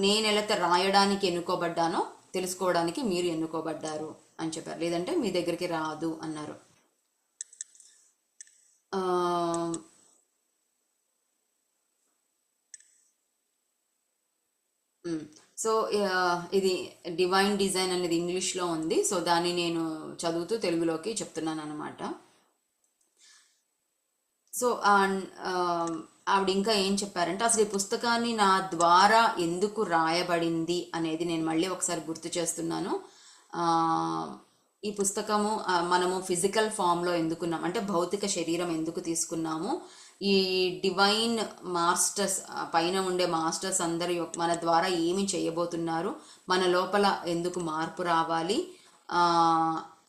నేనెలా రాయడానికి ఎన్నుకోబడ్డానో తెలుసుకోవడానికి మీరు ఎన్నుకోబడ్డారు అని చెప్పారు. లేదంటే మీ దగ్గరికి రాదు అన్నారు. సో ఇది డివైన్ డిజైన్ అనేది ఇంగ్లీష్లో ఉంది. సో దాన్ని నేను చదువుతూ తెలుగులోకి చెప్తున్నాను అనమాట. సో ఆవిడ ఇంకా ఏం చెప్పారంటే, అసలు ఈ పుస్తకాన్ని నా ద్వారా ఎందుకు రాయబడింది అనేది నేను మళ్ళీ ఒకసారి గుర్తు చేస్తున్నాను. ఈ పుస్తకము మనము ఫిజికల్ ఫామ్లో ఎందుకున్నాం అంటే, భౌతిక శరీరం ఎందుకు తీసుకున్నాము, ఈ డివైన్ మాస్టర్స్, పైన ఉండే మాస్టర్స్ అందరి మన ద్వారా ఏమి చేయబోతున్నారు, మన లోపల ఎందుకు మార్పు రావాలి,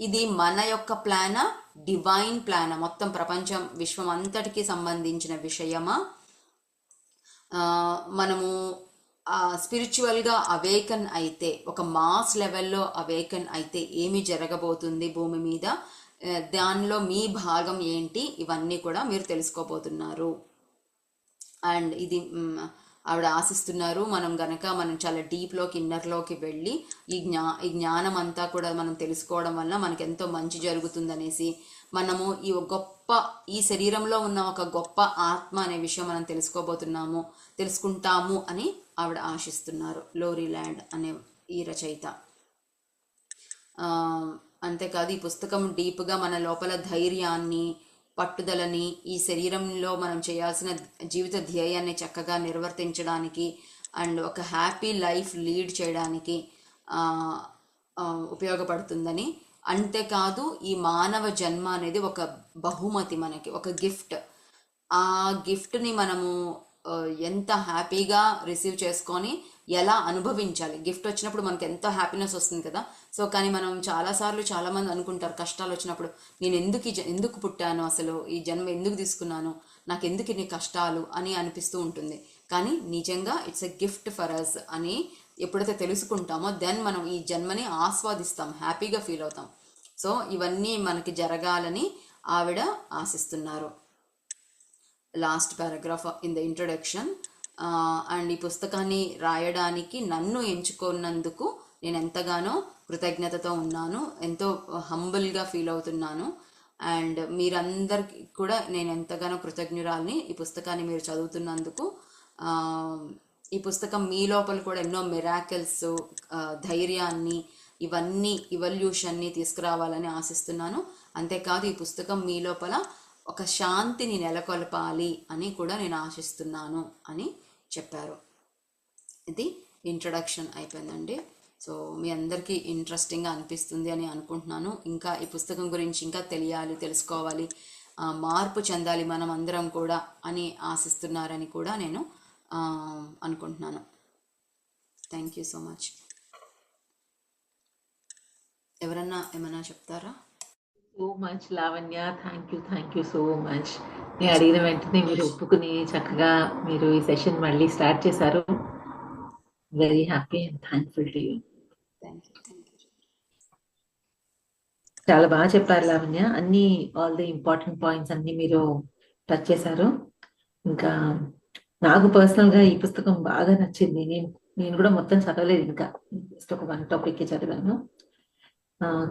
ఇది మన యొక్క ప్లానా, డివైన్ ప్లానా, మొత్తం ప్రపంచం, విశ్వం అంతటికి సంబంధించిన విషయమా, మనము స్పిరిచువల్గా అవేకన్ అయితే, ఒక మాస్ లెవెల్లో అవేకన్ అయితే ఏమి జరగబోతుంది భూమి మీద, దానిలో మీ భాగం ఏంటి, ఇవన్నీ కూడా మీరు తెలుసుకోబోతున్నారు. అండ్ ఇది ఆవిడ ఆశిస్తున్నారు. మనం చాలా డీప్లోకి ఇన్నర్లోకి వెళ్ళి ఈ జ్ఞానం అంతా కూడా మనం తెలుసుకోవడం వల్ల మనకి ఎంతో మంచి జరుగుతుందనేసి, మనము ఈ శరీరంలో ఉన్న ఒక గొప్ప ఆత్మ అనే విషయం మనం తెలుసుకుంటాము అని ఆవిడ ఆశిస్తున్నారు, లోరీ ల్యాడ్ అనే ఈ రచయిత. అంతేకాదు ఈ పుస్తకం డీప్గా మన లోపల ధైర్యాన్ని, పట్టుదలని, ఈ శరీరంలో మనం చేయాల్సిన జీవిత ధ్యేయాన్ని చక్కగా నిర్వర్తించడానికి అండ్ ఒక హ్యాపీ లైఫ్ లీడ్ చేయడానికి ఉపయోగపడుతుందని. అంతేకాదు ఈ మానవ జన్మ అనేది ఒక బహుమతి, మనకి ఒక గిఫ్ట్. ఆ గిఫ్ట్ని మనము ఎంత హ్యాపీగా రిసీవ్ చేసుకొని ఎలా అనుభవించాలి. గిఫ్ట్ వచ్చినప్పుడు మనకి ఎంతో హ్యాపీనెస్ వస్తుంది కదా. సో కానీ మనం చాలామంది అనుకుంటారు కష్టాలు వచ్చినప్పుడు, నేను ఎందుకు పుట్టాను, అసలు ఈ జన్మ ఎందుకు తీసుకున్నాను, నాకు ఎందుకు ఇన్ని కష్టాలు అని అనిపిస్తూ ఉంటుంది. కానీ నిజంగా it's a gift for us అని ఎప్పుడైతే తెలుసుకుంటామో దెన్ మనం ఈ జన్మని ఆస్వాదిస్తాం, హ్యాపీగా ఫీల్ అవుతాం. సో ఇవన్నీ మనకి జరగాలని ఆవిడ ఆశిస్తున్నారు. Last paragraph in the introduction. And ఈ పుస్తకాన్ని రాయడానికి నన్ను ఎంచుకున్నందుకు నేను ఎంతగానో కృతజ్ఞతతో ఉన్నాను, ఎంతో హంబుల్గా ఫీల్ అవుతున్నాను. అండ్ మీరందరికీ కూడా నేను ఎంతగానో కృతజ్ఞురాల్ని, ఈ పుస్తకాన్ని మీరు చదువుతున్నందుకు. ఈ పుస్తకం మీ లోపల కూడా ఎన్నో మిరాకిల్స్, ధైర్యాన్ని, ఇవల్యూషన్ని తీసుకురావాలని ఆశిస్తున్నాను. అంతేకాదు ఈ పుస్తకం మీ లోపల ఒక శాంతిని నెలకొల్పాలి అని కూడా నేను ఆశిస్తున్నాను అని చెప్పారు. ఇది ఇంట్రడక్షన్ అయిపోయిందండి. సో మీ అందరికీ ఇంట్రెస్టింగ్గా అనిపిస్తుంది అని అనుకుంటున్నాను. ఇంకా ఈ పుస్తకం గురించి ఇంకా తెలుసుకోవాలి, మార్పు చెందాలి మనం అందరం కూడా అని ఆశిస్తున్నారని కూడా నేను అనుకుంటున్నాను. Thank you so much. ఎవరన్నా ఏమన్నా చెప్తారా? So much Lavanya, thank you so much. నేను అడిగిన వెంటనే మీరు ఒప్పుకుని చక్కగా మీరు ఈ సెషన్ మళ్ళీ స్టార్ట్ చేశారు. Very happy and thankful to you. చాలా బాగా చెప్పారు Lavanya. All the important points అన్ని మీరు టచ్ చేశారు. ఇంకా నాకు పర్సనల్ గా ఈ పుస్తకం బాగా నచ్చింది. నేను కూడా మొత్తం చదవలేదు, ఇంకా జస్ట్ ఒక 1 టాపిక్ చదివాను.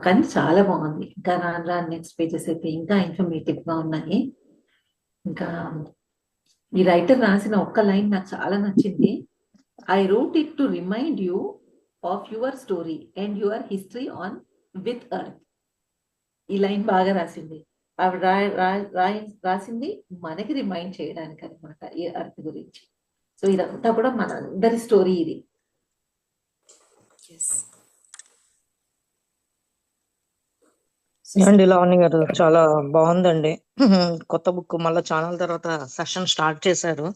కానీ చాలా బాగుంది. ఇంకా రాను నెక్స్ట్ పేజెస్ అయితే ఇంకా ఇన్ఫర్మేటివ్ గా ఉన్నాయి. ఇంకా ఈ రైటర్ రాసిన ఒక్క లైన్ నాకు చాలా నచ్చింది. I wrote it to remind you of your story and your history on with earth. ఈ లైన్ బాగా రాసింది ఆవిడ. రాసింది మనకి రిమైండ్ చేయడానికి అనమాట, ఈ ఎర్త్ గురించి. సో ఇదంతా కూడా మన అందరి స్టోరీ ఇది. అండి లావణ్య గారు చాలా బాగుందండి. కొత్త బుక్ మళ్ళీ ఛానల్ తర్వాత సెషన్ స్టార్ట్ చేశారు.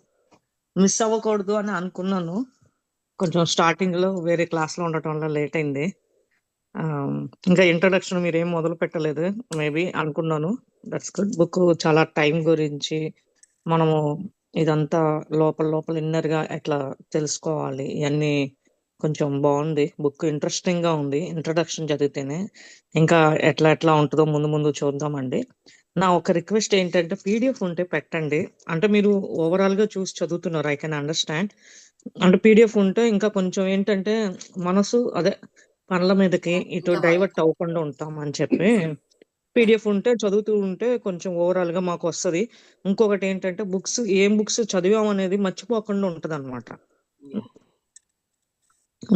మిస్ అవ్వకూడదు అని అనుకున్నాను. కొంచెం స్టార్టింగ్ లో వేరే క్లాస్ లో ఉండటం వల్ల లేట్ అయింది. ఇంకా ఇంట్రడక్షన్ మీరు ఏం మొదలు పెట్టలేదు మేబీ అనుకున్నాను. That's good. బుక్ చాలా టైం గురించి మనము ఇదంతా లోపల ఇన్నర్ గా ఎట్లా తెలుసుకోవాలి ఇవన్నీ కొంచెం బాగుంది. బుక్ ఇంట్రెస్టింగ్ గా ఉంది. ఇంట్రడక్షన్ చదివితేనే ఇంకా ఎట్లా ఉంటుందో ముందు చూద్దామండి. నా ఒక రిక్వెస్ట్ ఏంటంటే పీడిఎఫ్ ఉంటే పెట్టండి. అంటే మీరు ఓవరాల్ గా చూసి చదువుతున్నారు, ఐ కెన్ అండర్స్టాండ్. అంటే పీడిఎఫ్ ఉంటే ఇంకా కొంచెం ఏంటంటే మనసు పనుల మీదకి ఇటు డైవర్ట్ అవ్వకుండా ఉంటాం అని చెప్పి పీడిఎఫ్ ఉంటే చదువుతూ ఉంటే కొంచెం ఓవరాల్ గా మాకు వస్తుంది. ఇంకొకటి ఏంటంటే ఏం బుక్స్ చదివాం అనేది మర్చిపోకుండా ఉంటది అనమాట.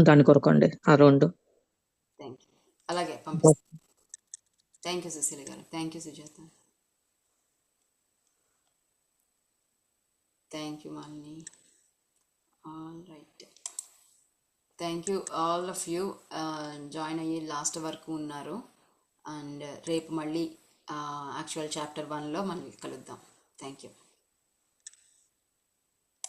దాని కొరకండి ఆ 2. అలాగే పంపిస్తాను. థ్యాంక్ యూ సుశీల గారు. Thank you Sujatha. Thank you Malini. All right, thank you all of you. Join అయ్యి లాస్ట్ వరకు ఉన్నారు. అండ్ రేపు మళ్ళీ యాక్చువల్ చాప్టర్ 1లో మళ్ళీ కలుద్దాం. Thank you.